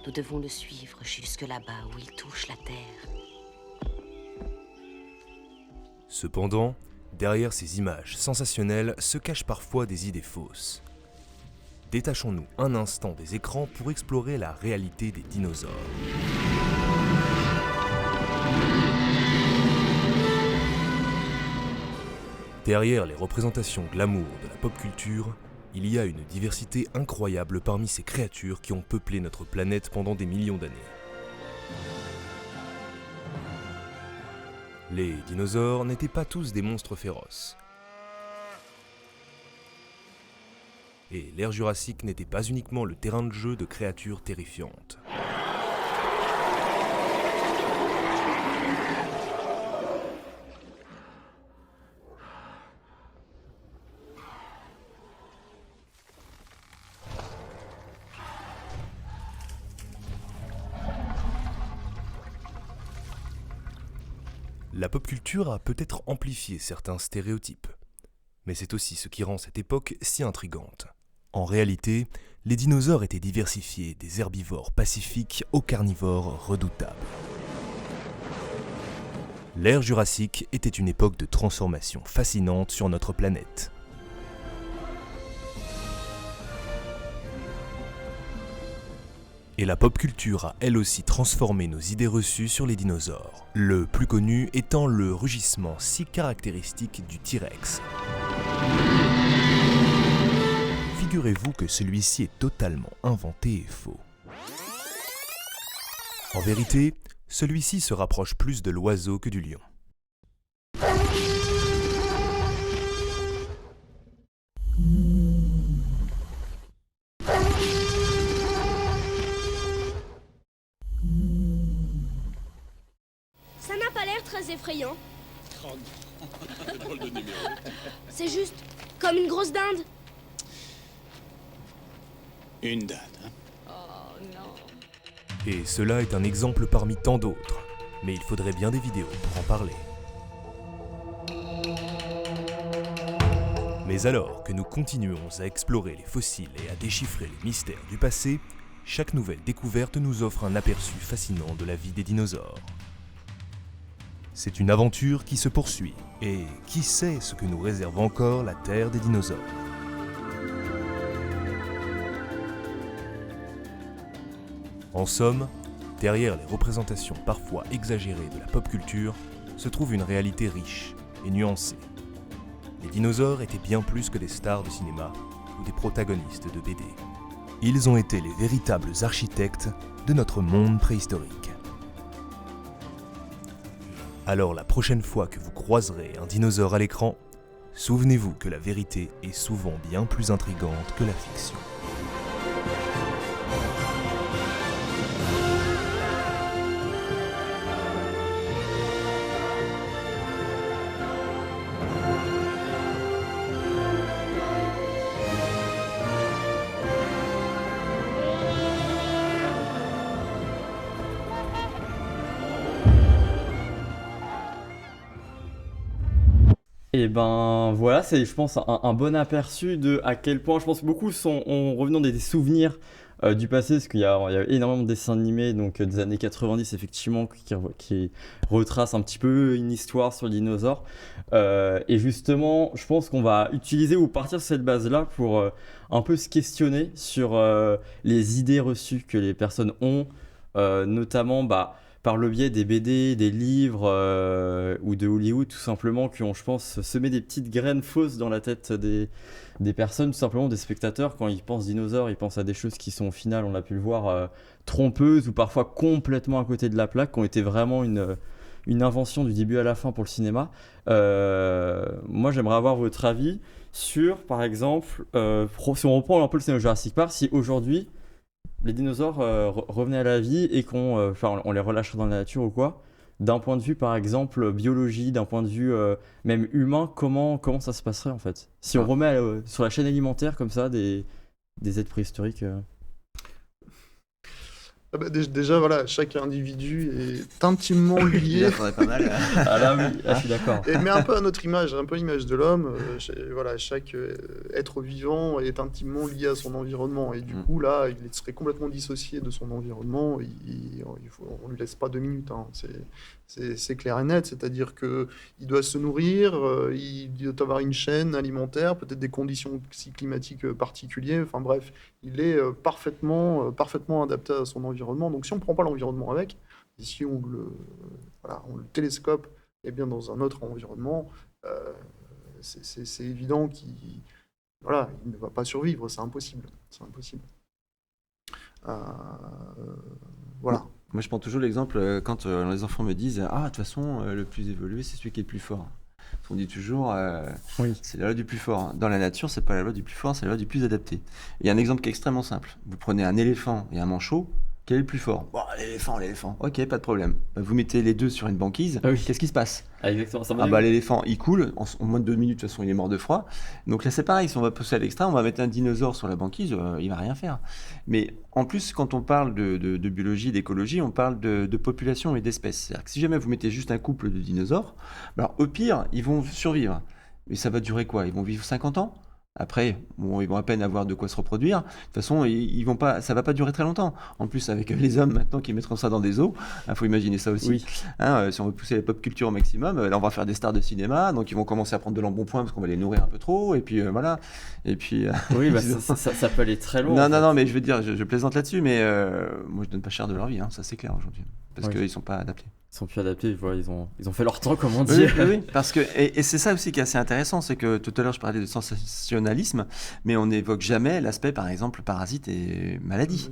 Nous devons le suivre jusque là-bas où il touche la terre. Cependant, derrière ces images sensationnelles se cachent parfois des idées fausses. Détachons-nous un instant des écrans pour explorer la réalité des dinosaures. Derrière les représentations glamour de la pop culture, il y a une diversité incroyable parmi ces créatures qui ont peuplé notre planète pendant des millions d'années. Les dinosaures n'étaient pas tous des monstres féroces. Et l'ère jurassique n'était pas uniquement le terrain de jeu de créatures terrifiantes. La pop culture a peut-être amplifié certains stéréotypes, mais c'est aussi ce qui rend cette époque si intrigante. En réalité, les dinosaures étaient diversifiés des herbivores pacifiques aux carnivores redoutables. L'ère jurassique était une époque de transformation fascinante sur notre planète. Et la pop culture a elle aussi transformé nos idées reçues sur les dinosaures, le plus connu étant le rugissement si caractéristique du T-Rex. Figurez-vous que celui-ci est totalement inventé et faux. En vérité, celui-ci se rapproche plus de l'oiseau que du lion. Ça n'a pas l'air très effrayant. Oh non, drôle de numéro. C'est juste comme une grosse dinde. Une dinde, hein. Oh non. Et cela est un exemple parmi tant d'autres, mais il faudrait bien des vidéos pour en parler. Mais alors que nous continuons à explorer les fossiles et à déchiffrer les mystères du passé, chaque nouvelle découverte nous offre un aperçu fascinant de la vie des dinosaures. C'est une aventure qui se poursuit, et qui sait ce que nous réserve encore la Terre des dinosaures. En somme, derrière les représentations parfois exagérées de la pop culture, se trouve une réalité riche et nuancée. Les dinosaures étaient bien plus que des stars de cinéma, ou des protagonistes de BD. Ils ont été les véritables architectes de notre monde préhistorique. Alors la prochaine fois que vous croiserez un dinosaure à l'écran, souvenez-vous que la vérité est souvent bien plus intrigante que la fiction. Et ben voilà, c'est je pense un bon aperçu de à quel point je pense que beaucoup ont revenant des souvenirs du passé, parce il y a énormément de dessins animés donc des années 90 effectivement qui retracent un petit peu une histoire sur le dinosaure. Et justement, je pense qu'on va utiliser ou partir de cette base-là pour un peu se questionner sur les idées reçues que les personnes ont, notamment par le biais des BD, des livres ou de Hollywood tout simplement, qui ont, je pense, semé des petites graines fausses dans la tête des personnes, tout simplement des spectateurs. Quand ils pensent dinosaures, ils pensent à des choses qui sont au final, on a pu le voir, trompeuses ou parfois complètement à côté de la plaque, qui ont été vraiment une invention du début à la fin pour le cinéma. Moi, j'aimerais avoir votre avis sur, par exemple, si on reprend un peu le scénario Jurassic Park, si aujourd'hui les dinosaures revenaient à la vie et on les relâcherait dans la nature ou quoi, d'un point de vue par exemple biologie, d'un point de vue même humain, comment ça se passerait en fait? Si on remet sur la chaîne alimentaire comme ça des êtres préhistoriques. Déjà, voilà, chaque individu est intimement lié. Pas mal. Ah là oui, je suis d'accord. Mais un peu à notre image, un peu l'image de l'homme. Voilà, chaque être vivant est intimement lié à son environnement. Et du coup, là, il serait complètement dissocié de son environnement. On lui laisse pas 2 minutes. Hein. C'est clair et net. C'est-à-dire qu'il doit se nourrir, il doit avoir une chaîne alimentaire, peut-être des conditions climatiques particulières. Enfin bref, il est parfaitement adapté à son environnement. Donc si on ne prend pas l'environnement avec, et si on le télescope et bien dans un autre environnement, c'est évident qu'il ne va pas survivre, c'est impossible. Voilà. Moi, je prends toujours l'exemple quand les enfants me disent « Ah, de toute façon, le plus évolué, c'est celui qui est le plus fort. » On dit toujours oui. C'est la loi du plus fort. Dans la nature, c'est pas la loi du plus fort, c'est la loi du plus adapté. Il y a un exemple qui est extrêmement simple. Vous prenez un éléphant et un manchot, quel est le plus fort? Bon, l'éléphant. Ok, pas de problème. Vous mettez les deux sur une banquise, qu'est-ce qui se passe? Exactement, ça l'éléphant, il coule, en moins de 2 minutes, de toute façon, il est mort de froid. Donc là, c'est pareil, si on va pousser à l'extrême, on va mettre un dinosaure sur la banquise, il va rien faire. Mais en plus, quand on parle de biologie, d'écologie, on parle de population et d'espèces. C'est-à-dire que si jamais vous mettez juste un couple de dinosaures, alors au pire, ils vont survivre. Mais ça va durer quoi? Ils vont vivre 50 ans? Après, ils vont à peine avoir de quoi se reproduire. De toute façon, ça va pas durer très longtemps. En plus, avec les hommes maintenant qui mettront ça dans des zoos, faut imaginer ça aussi. Oui. Si on veut pousser la pop culture au maximum, là on va faire des stars de cinéma, donc ils vont commencer à prendre de l'embonpoint parce qu'on va les nourrir un peu trop, et puis voilà. Et puis. Oui, ça peut aller très loin. Non, mais je veux dire, je plaisante là-dessus, mais moi je donne pas cher de leur vie, ça c'est clair aujourd'hui, parce qu'ils sont pas adaptés. Ils sont plus adaptés, ils ont fait leur temps, comme on dit. Oui, parce que, et c'est ça aussi qui est assez intéressant, c'est que tout à l'heure je parlais de sensationnalisme, mais on n'évoque jamais l'aspect, par exemple, parasite et maladie.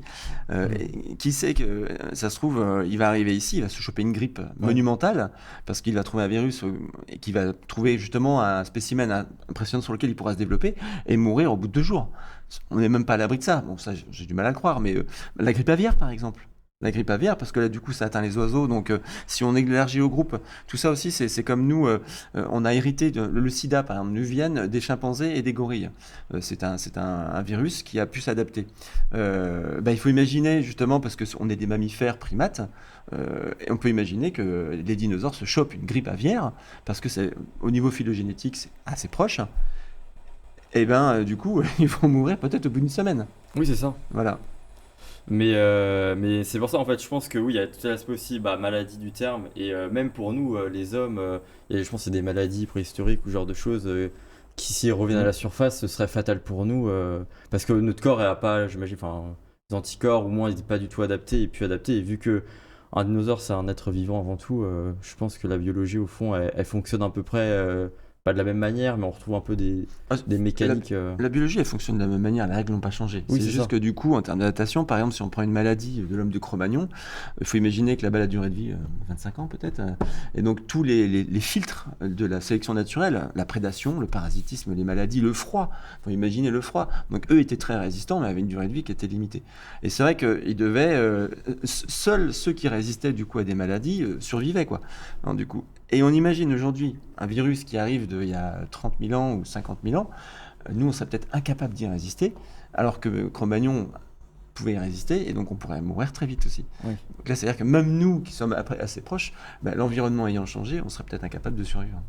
Et qui sait que, ça se trouve, il va arriver ici, il va se choper une grippe monumentale, parce qu'il va trouver un virus et qu'il va trouver justement un spécimen impressionnant sur lequel il pourra se développer et mourir au bout de 2 jours. On n'est même pas à l'abri de ça. Bon, ça, j'ai du mal à le croire, mais la grippe aviaire, par exemple. La grippe aviaire, parce que là, du coup, ça atteint les oiseaux. Donc, si on élargit au groupe, tout ça aussi, c'est comme nous, on a hérité, le sida, par exemple, nous viennent des chimpanzés et des gorilles. C'est un virus qui a pu s'adapter. Il faut imaginer, justement, parce qu'on est des mammifères primates, et on peut imaginer que les dinosaures se chopent une grippe aviaire, parce que au niveau phylogénétique, c'est assez proche. Et du coup, ils vont mourir peut-être au bout d'une semaine. Oui, c'est ça. Voilà. Mais c'est pour ça, en fait, je pense que oui, il y a tout l'aspect aussi maladie du terme, et même pour nous, les hommes, je pense que c'est des maladies préhistoriques ou ce genre de choses qui, s'ils reviennent à la surface, ce serait fatal pour nous, parce que notre corps n'a pas, j'imagine, des anticorps, au moins, il n'est pas du tout adapté, et vu que un dinosaure, c'est un être vivant avant tout, je pense que la biologie, au fond, elle fonctionne à peu près pas de la même manière, mais on retrouve un peu des mécaniques. La biologie, elle fonctionne de la même manière, les règles n'ont pas changé. Oui, c'est c'est juste ça. que du coup, en termes d'adaptation, par exemple, si on prend une maladie de l'homme de Cro-Magnon, il faut imaginer que là-bas, la durée de vie, 25 ans peut-être. Et donc, tous les filtres de la sélection naturelle, la prédation, le parasitisme, les maladies, le froid, il faut imaginer le froid. Donc, eux étaient très résistants, mais avaient une durée de vie qui était limitée. Et c'est vrai qu'ils devaient... seuls ceux qui résistaient du coup à des maladies survivaient, quoi. Alors, du coup... Et on imagine aujourd'hui un virus qui arrive d'il y a 30 000 ans ou 50 000 ans, nous on serait peut-être incapable d'y résister, alors que Cro-Magnon pouvait y résister, et donc on pourrait mourir très vite aussi. Oui. Donc là, c'est-à-dire que même nous qui sommes après assez proches, l'environnement ayant changé, on serait peut-être incapable de survivre.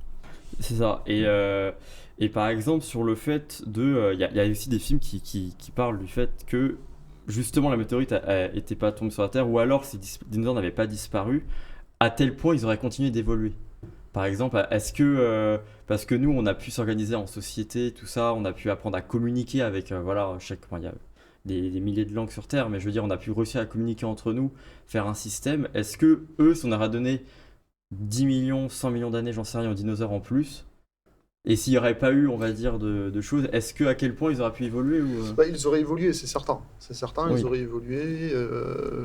C'est ça. Et par exemple, sur le fait de. Il y a aussi des films qui parlent du fait que justement la météorite n'était pas tombée sur la Terre, ou alors ces dinosaures n'avaient pas disparu, à tel point ils auraient continué d'évoluer. Par exemple, est-ce que, parce que nous, on a pu s'organiser en société, tout ça, on a pu apprendre à communiquer avec, voilà, il y a des milliers de langues sur Terre, mais je veux dire, on a pu réussir à communiquer entre nous, faire un système. Est-ce que eux, si on leur a donné 10 millions, 100 millions d'années, j'en sais rien, aux dinosaures en plus, et s'il n'y aurait pas eu, on va dire, de choses, est-ce que à quel point ils auraient pu évoluer ou... Ils auraient évolué, c'est certain. C'est certain, Oui. ils auraient évolué.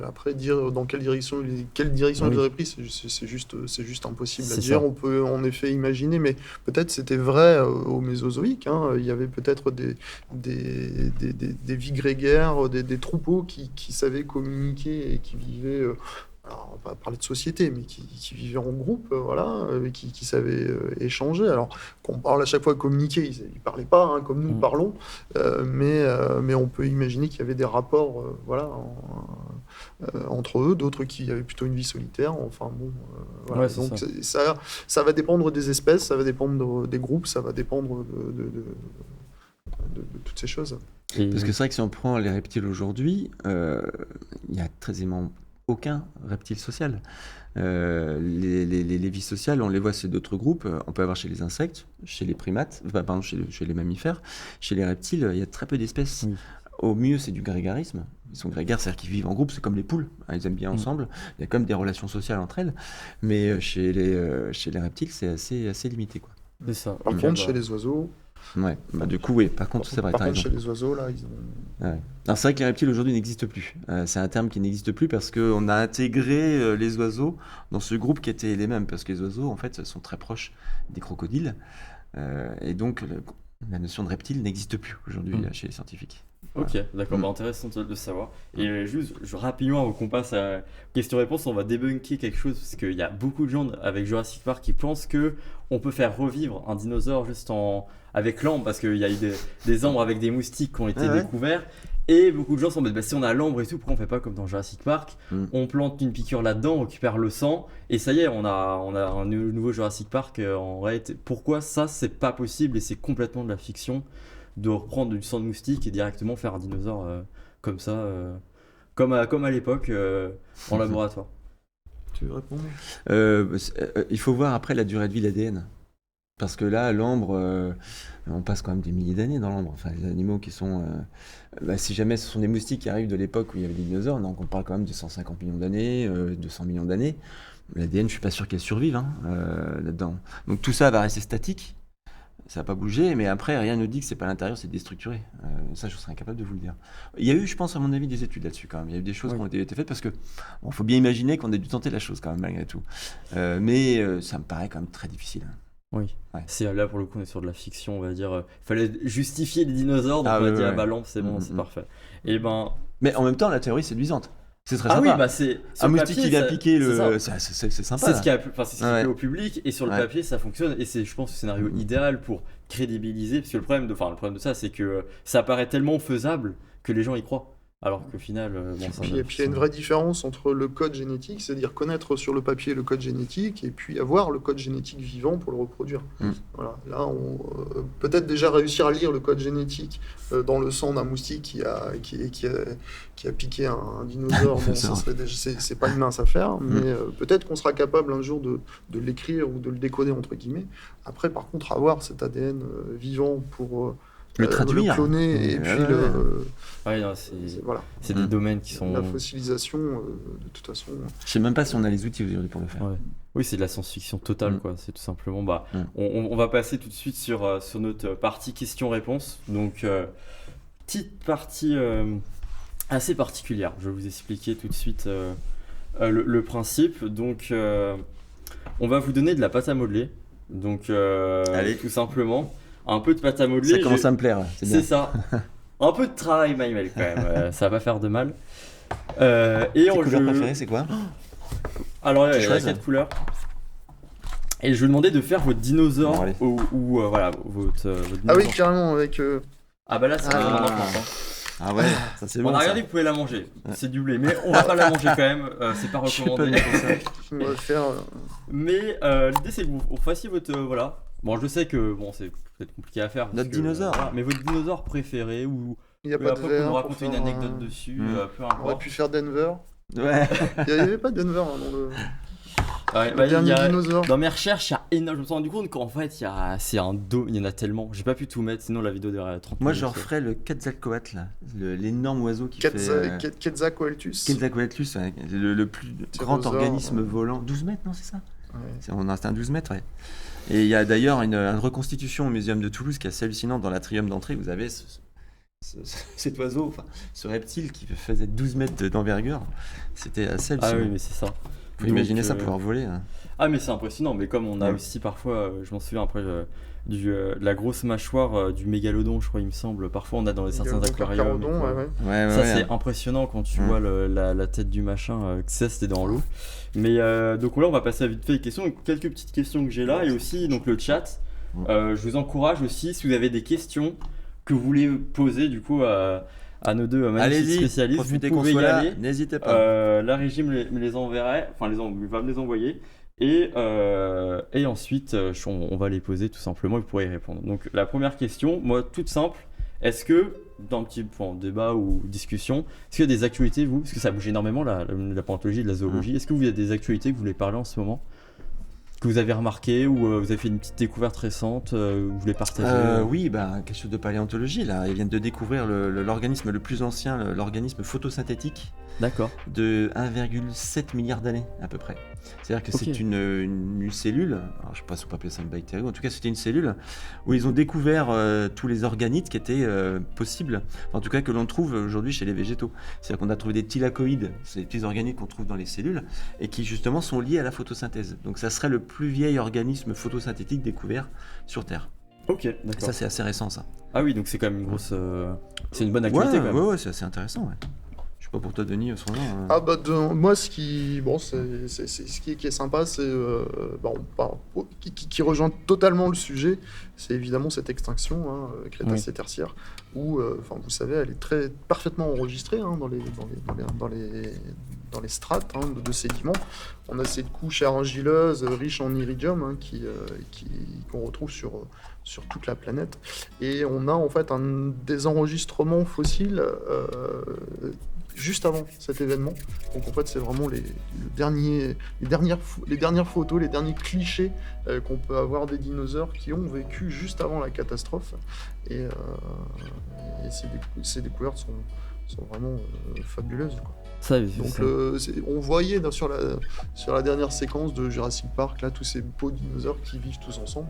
Après, dire dans quelle direction ils auraient pris, c'est juste impossible à C'est dire. ça. On peut en effet imaginer, mais peut-être c'était vrai au Mésozoïque. Il y avait peut-être des vies grégaires, des troupeaux qui savaient communiquer et qui vivaient... alors, on va pas parler de société, mais qui vivaient en groupe, voilà, qui savaient échanger. Alors, qu'on parle à chaque fois de communiquer, ils ne parlaient pas comme nous parlons, mais on peut imaginer qu'il y avait des rapports voilà, entre eux, d'autres qui avaient plutôt une vie solitaire. Enfin, bon, voilà. Ouais, c'est Donc, ça. ça va dépendre des espèces, ça va dépendre des groupes, ça va dépendre de toutes ces choses. Parce que c'est vrai que si on prend les reptiles aujourd'hui, il y a quasiment aucun reptile social. Les vies sociales, on les voit chez d'autres groupes. On peut avoir chez les insectes, chez les primates, chez les mammifères. Chez les reptiles, il y a très peu d'espèces. Oui. Au mieux, c'est du grégarisme. Ils sont grégaires, c'est-à-dire qu'ils vivent en groupe, c'est comme les poules. Ils aiment bien ensemble. Il y a quand même des relations sociales entre elles. Mais chez les reptiles, c'est assez limité, quoi. C'est ça. Par contre, chez les oiseaux... Ouais, du coup, oui, par contre, c'est vrai. Par t'as contre, raison. chez les oiseaux, là, ils ont... Ouais. Alors c'est vrai que les reptiles aujourd'hui n'existent plus. C'est un terme qui n'existe plus parce qu'on a intégré les oiseaux dans ce groupe qui était les mêmes. Parce que les oiseaux, en fait, sont très proches des crocodiles. Et donc, la notion de reptile n'existe plus aujourd'hui chez les scientifiques. Ok, d'accord, intéressant de le savoir. Et juste, rapidement, avant qu'on passe à question-réponse, on va débunker quelque chose, parce qu'il y a beaucoup de gens avec Jurassic Park qui pensent que on peut faire revivre un dinosaure juste avec l'ambre, parce qu'il y a eu des ambres avec des moustiques qui ont été découverts. Et beaucoup de gens sont en mode, si on a l'ambre et tout, pourquoi on fait pas comme dans Jurassic Park? On plante une piqûre là-dedans, on récupère le sang, et ça y est, on a un nouveau Jurassic Park. En réalité, pourquoi ça, c'est pas possible et c'est complètement de la fiction de reprendre du sang de moustique et directement faire un dinosaure comme ça, comme à l'époque, en laboratoire. Tu veux répondre? Il faut voir après la durée de vie de l'ADN. Parce que là, l'ambre, on passe quand même des milliers d'années dans l'ambre. Enfin, les animaux qui sont... si jamais ce sont des moustiques qui arrivent de l'époque où il y avait des dinosaures, donc on parle quand même de 150 millions d'années, 200 millions d'années. L'ADN, je ne suis pas sûr qu'elle survive là-dedans. Donc tout ça va rester statique. Ça va pas bouger, mais après, rien ne dit que c'est pas à l'intérieur, c'est déstructuré. Ça, je serais incapable de vous le dire. Il y a eu, je pense, à mon avis, des études là-dessus quand même. Il y a eu des choses qui ont été faites parce que faut bien imaginer qu'on ait dû tenter la chose quand même, malgré tout. Mais ça me paraît quand même très difficile. Oui, c'est là pour le coup on est sur de la fiction, on va dire. Il fallait justifier les dinosaures, donc on va dire l'ambre c'est bon, c'est parfait. Et mais en même temps, la théorie séduisante. C'est très sympa. Ah oui, c'est un moustique qui vient piquer c'est sympa. C'est ce qui est fait au public et sur le papier ça fonctionne et c'est, je pense, le scénario idéal pour crédibiliser, parce que le problème de ça, c'est que ça paraît tellement faisable que les gens y croient. Alors qu'au final, puis il y a une vraie différence entre le code génétique, c'est-à-dire connaître sur le papier le code génétique, et puis avoir le code génétique vivant pour le reproduire. Voilà. Là, on peut-être déjà réussir à lire le code génétique dans le sang d'un moustique qui a piqué un dinosaure. C'est pas une mince affaire, mais peut-être qu'on sera capable un jour de l'écrire ou de le décoder entre guillemets. Après, par contre, avoir cet ADN vivant pour Le traduire. cloner et Ouais, puis ouais. Ouais, non, voilà. c'est des domaines qui sont. La fossilisation, de toute façon. Je sais même pas si on a les outils aujourd'hui pour le faire. Ouais. Oui, c'est de la science-fiction totale, Mm. quoi. C'est tout simplement. Bah, Mm. on va passer tout de suite sur notre partie questions-réponses. Donc, petite partie assez particulière. Je vais vous expliquer tout de suite le principe. Donc, on va vous donner de la pâte à modeler. Donc, Allez. tout simplement, un peu de pâte à modeler. Ça commence à me plaire, là. C'est bien. C'est ça. Un peu de travail manuel quand même. Ça va pas faire de mal. Et Tes on couleurs je- préférées, c'est quoi? Alors, il y a choisis. 4 couleurs. Et je vais vous demander de faire votre dinosaure Bon, allez. ou voilà, votre Ah oui, dinosaure. carrément, avec. Ah bah là, c'est Ah. vraiment intense, hein. Ah ouais, ça c'est On bon. a ça. regardé, vous pouvez la manger. C'est du blé, mais on va pas la manger quand même. C'est pas Je suis pas recommandé. bien pour ça. On va faire. Mais l'idée, c'est que vous fassiez votre. Voilà. Bon, je sais que bon, c'est peut-être compliqué à faire. parce Notre que, dinosaure. voilà, mais votre dinosaure préféré ou. Il n'y a Après, pas de vous verre. nous pour racontez une faire anecdote dessus, peu On aurait importe. pu faire Denver. Ouais. Il n'y avait pas Denver hein, dans le, Ouais, le bah, il dernier y a- dinosaure. Dans mes recherches, il y a énorme. Je me suis rendu compte qu'en fait, c'est un dos. Il y en a tellement. J'ai pas pu tout mettre, sinon la vidéo durerait 30 Moi, minutes. je referais le Quetzalcoatl, là. L'énorme oiseau qui fait. Quetzalcoatlus. Quetzalcoatlus, ouais, le plus grand Tyrannosaure, organisme volant. 12 mètres, non, c'est ça? Ouais. C'est un 12 mètres, ouais. Et il y a d'ailleurs une reconstitution au Muséum de Toulouse qui est assez hallucinante. Dans l'atrium d'entrée, vous avez cet oiseau, enfin, ce reptile qui faisait 12 mètres d'envergure. C'était assez Ah hallucinant. oui, mais c'est ça. Faut Donc, imaginer ça pouvoir voler. Hein. Ah, mais c'est impressionnant. Mais comme on a Ouais. aussi parfois, je m'en souviens après, de la grosse mâchoire du mégalodon, je crois, il me semble. Parfois, on a dans les certains aquariums. Carcarodon, ouais, ouais. Ouais, Ça, ouais, c'est impressionnant quand tu Mm. vois la tête du machin. Que ça, c'était dans l'eau. Mais donc là, on va passer à vite fait les questions. Donc, quelques petites questions que j'ai là. Et aussi, donc, le chat. Je vous encourage aussi, si vous avez des questions que vous voulez poser, du coup, à nos deux magnifiques Allez-y, spécialistes, vous profitez qu'on pouvez y soit là, aller. n'hésitez pas. La régie me les enverrait, enfin va me les envoyer et ensuite on va les poser tout simplement et vous pourrez y répondre. Donc la première question, moi toute simple, est-ce que dans un petit débat ou discussion, est-ce qu'il y a des actualités vous, parce que ça bouge énormément la paléontologie et de la zoologie, est-ce que vous avez des actualités que vous voulez parler en ce moment, que vous avez remarqué ou vous avez fait une petite découverte récente, vous voulez partager? Oui, bah, quelque chose de paléontologie là. Ils viennent de découvrir l'organisme le plus ancien, l'organisme photosynthétique D'accord. de 1,7 milliard d'années à peu près. C'est-à-dire que Ok. c'est une cellule, alors, je ne sais pas si on peut appeler ça une bactérie, en tout cas c'était une cellule où ils ont découvert tous les organites qui étaient possibles, en tout cas que l'on trouve aujourd'hui chez les végétaux. C'est-à-dire qu'on a trouvé des thylakoïdes, c'est des petits organites qu'on trouve dans les cellules et qui justement sont liés à la photosynthèse. Donc ça serait le plus vieil organisme photosynthétique découvert sur Terre. Ok, Et d'accord. ça c'est assez récent ça. Ah oui, donc c'est quand même une grosse, c'est une bonne actualité quand même. Ouais, c'est assez intéressant. Ouais. Je sais pas pour toi Denis, au moment. Ah bah moi ce qui bon c'est ce qui est sympa c'est qui rejoint totalement le sujet, c'est évidemment cette extinction hein, crétacée tertiaire où enfin vous savez elle est très parfaitement enregistrée hein, dans les strates hein, de sédiments. On a cette couche argileuse riche en iridium hein, qu'on retrouve sur toute la planète et on a en fait des enregistrements fossiles juste avant cet événement. Donc en fait c'est vraiment les dernières photos, les derniers clichés qu'on peut avoir des dinosaures qui ont vécu juste avant la catastrophe. Et ces découvertes sont vraiment fabuleuses, quoi. Ça, Donc ça. on voyait sur la dernière séquence de Jurassic Park là tous ces beaux dinosaures qui vivent tous ensemble.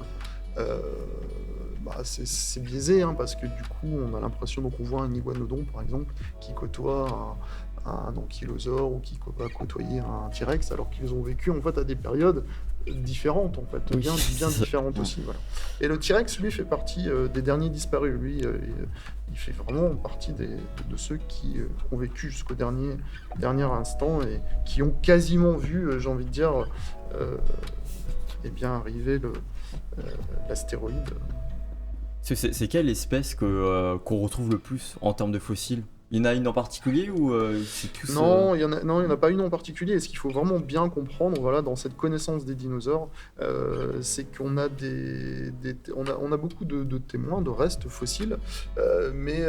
C'est biaisé hein, parce que du coup on a l'impression donc on voit un iguanodon par exemple qui côtoie un ankylosaure ou qui va côtoyer un T-Rex alors qu'ils ont vécu en fait à des périodes différentes en fait, Oui, bien c'est ça. différentes aussi. Voilà. Et le T-Rex lui fait partie des derniers disparus. Lui il fait vraiment partie de ceux qui ont vécu jusqu'au dernier instant et qui ont quasiment vu, j'ai envie de dire, arriver l'astéroïde. C'est quelle espèce qu'on retrouve le plus en termes de fossiles? Il y en a une en particulier ou c'est tous Non, il y en a pas une en particulier. Et ce qu'il faut vraiment bien comprendre, voilà, dans cette connaissance des dinosaures, c'est qu'on a on a beaucoup de témoins, de restes fossiles, mais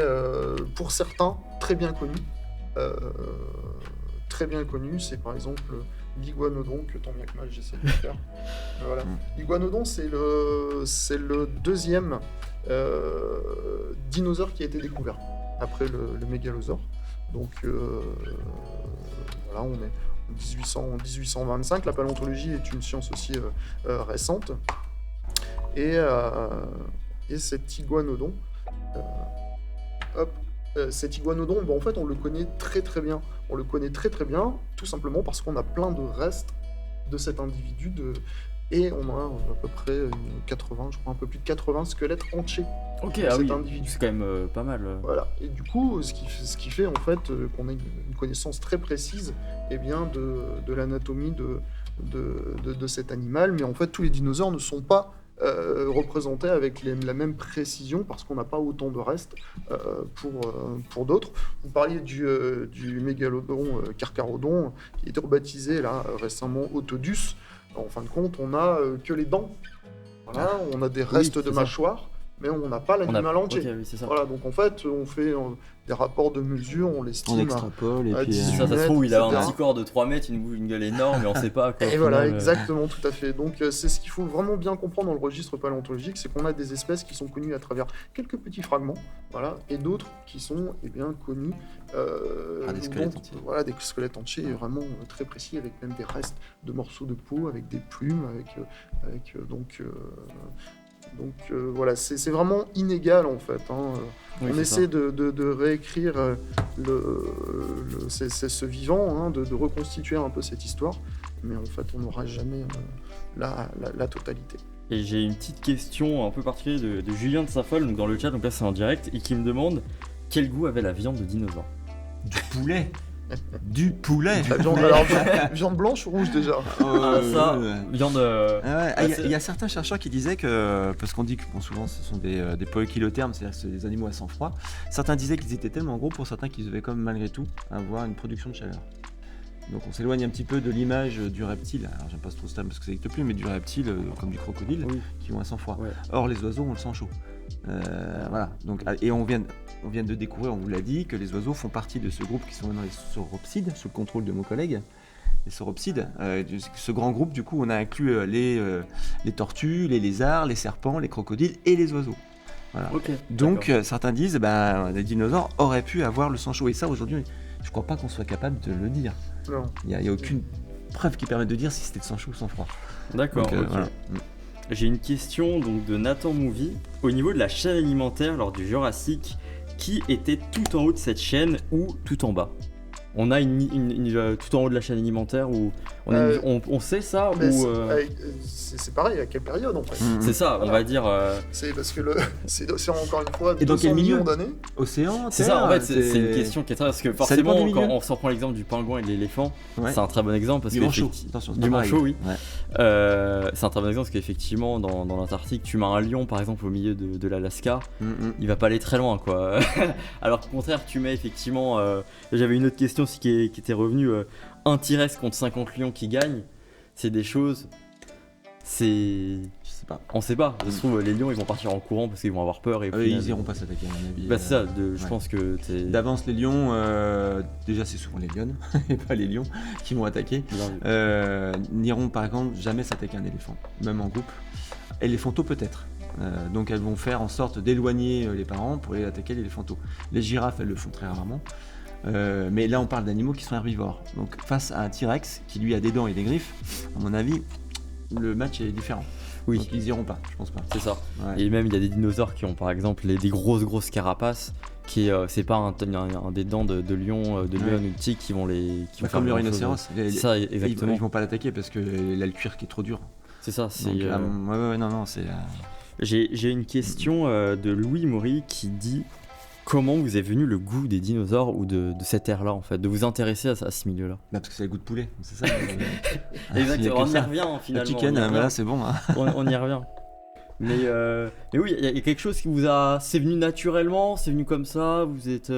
pour certains très bien connus. C'est par exemple l'iguanodon, que tant bien que mal j'essaie de faire. Voilà. L'iguanodon, c'est le deuxième dinosaure qui a été découvert, après le mégalosaure. Donc voilà, on est en 1825. La paléontologie est une science aussi récente. Et cet iguanodon, cet iguanodon, en fait, on le connaît très très bien. On le connaît très très bien, tout simplement parce qu'on a plein de restes de cet individu, et on a à peu près 80, je crois un peu plus de 80 squelettes entiers. Ok, de cet oui, individu. c'est quand même pas mal. Voilà. Et du coup, ce qui fait en fait qu'on ait une connaissance très précise, de l'anatomie de cet animal. Mais en fait, tous les dinosaures ne sont pas représentés avec la même précision, parce qu'on n'a pas autant de restes pour d'autres. Vous parliez du mégalodon Carcharodon, qui a été rebaptisé là récemment Otodus. En fin de compte, on n'a que les dents. Voilà, on a des restes de mâchoire, mais on n'a pas l'animal entier. Okay, oui, c'est ça. Voilà, donc en fait, on fait des rapports de mesure, on l'estime On extrapole, à et puis 18 Ça se mètres, trouve, il a etc. un petit corps de 3 mètres, une gueule énorme, mais on sait pas. Quoi, Et au voilà, final, exactement, tout à fait. Donc c'est ce qu'il faut vraiment bien comprendre dans le registre paléontologique, c'est qu'on a des espèces qui sont connues à travers quelques petits fragments, voilà, et d'autres qui sont connues des squelettes entiers. Voilà, des squelettes entiers vraiment très précis, avec même des restes de morceaux de peau, avec des plumes, voilà, c'est vraiment inégal en fait. Oui, on c'est essaie de réécrire ce vivant, de reconstituer un peu cette histoire, mais en fait on n'aura jamais la totalité. Et j'ai une petite question un peu particulière de Julien de Saint-Foll, donc dans le chat, donc là c'est en direct, et qui me demande quel goût avait la viande de dinosaure. Du poulet. Du poulet. Viande blanche ou rouge déjà? Viande. Il y a certains chercheurs qui disaient que, parce qu'on dit que souvent ce sont des poikilothermes, c'est-à-dire que c'est des animaux à sang froid, certains disaient qu'ils étaient tellement gros pour certains qu'ils devaient quand même malgré tout avoir une production de chaleur. Donc on s'éloigne un petit peu de l'image du reptile, alors j'aime pas trop ce terme parce que ça n'existe plus, mais du reptile comme du crocodile, qui ont un sang froid. Ouais. Or les oiseaux ont le sang chaud. Voilà. Donc, et on vient de découvrir, on vous l'a dit, que les oiseaux font partie de ce groupe qui sont maintenant les sauropsides, sous le contrôle de mon collègue. Les sauropsides, ce grand groupe, du coup, on a inclus les tortues, les lézards, les serpents, les crocodiles et les oiseaux. Voilà. Okay, donc certains disent, les dinosaures auraient pu avoir le sang chaud. Et ça, aujourd'hui, je crois pas qu'on soit capable de le dire. Non. Il n'y a aucune preuve qui permette de dire si c'était de sang chaud ou sang froid. D'accord. Donc, voilà. J'ai une question donc de Nathan Movie. Au niveau de la chaîne alimentaire lors du Jurassique, qui était tout en haut de cette chaîne ou tout en bas? On a tout en haut de la chaîne alimentaire où on sait ça ou c'est pareil, à quelle période en fait? C'est ça, on va dire. C'est parce que c'est encore une fois et dans quel milieu d'années. Océan, c'est ça, en fait, c'est une question qui est très. Parce que forcément, quand on s'en prend l'exemple du pingouin et de l'éléphant, c'est un très bon exemple. Parce du manchot, attention, du manchot, oui. Ouais. C'est un très bon exemple parce qu'effectivement, dans l'Antarctique, tu mets un lion par exemple au milieu de l'Alaska, il va pas aller très loin, quoi. Alors qu'au contraire, tu mets effectivement. J'avais une autre question aussi qui était revenue. Un T-Rex contre 50 lions qui gagnent, c'est des choses. Je sais pas. On sait pas. Ça se trouve, les lions ils vont partir en courant parce qu'ils vont avoir peur. Et puis, ils iront pas s'attaquer, à mon avis. C'est ça, je pense que d'avance, les lions, déjà c'est souvent les lionnes et pas les lions qui vont attaquer. N'iront par exemple jamais s'attaquer à un éléphant, même en groupe. Éléphanto peut-être. Donc elles vont faire en sorte d'éloigner les parents pour aller attaquer l'éléphanto. Les girafes, elles le font très rarement. Mais là on parle d'animaux qui sont herbivores. Donc face à un T-Rex qui lui a des dents et des griffes, à mon avis, le match est différent. Oui. Donc ils iront pas, je pense pas. C'est ça. Ouais. Et même il y a des dinosaures qui ont par exemple des grosses carapaces qui c'est pas un des dents de lion, de lion ou de tigre qui vont les. Comme le rhinocéros. Ça, exactement. Ils vont pas l'attaquer parce que il a le cuir qui est trop dur. C'est ça. C'est. Non, c'est. J'ai une question de Louis Maury qui dit comment vous est venu le goût des dinosaures ou de cette ère-là en fait, de vous intéresser à ce milieu-là? Parce que c'est le goût de poulet, c'est ça. Exactement, on y revient finalement. Le chicken, là c'est bon. Hein. on y revient. Mais oui, il y a quelque chose qui vous a... C'est venu naturellement, c'est venu comme ça, vous êtes...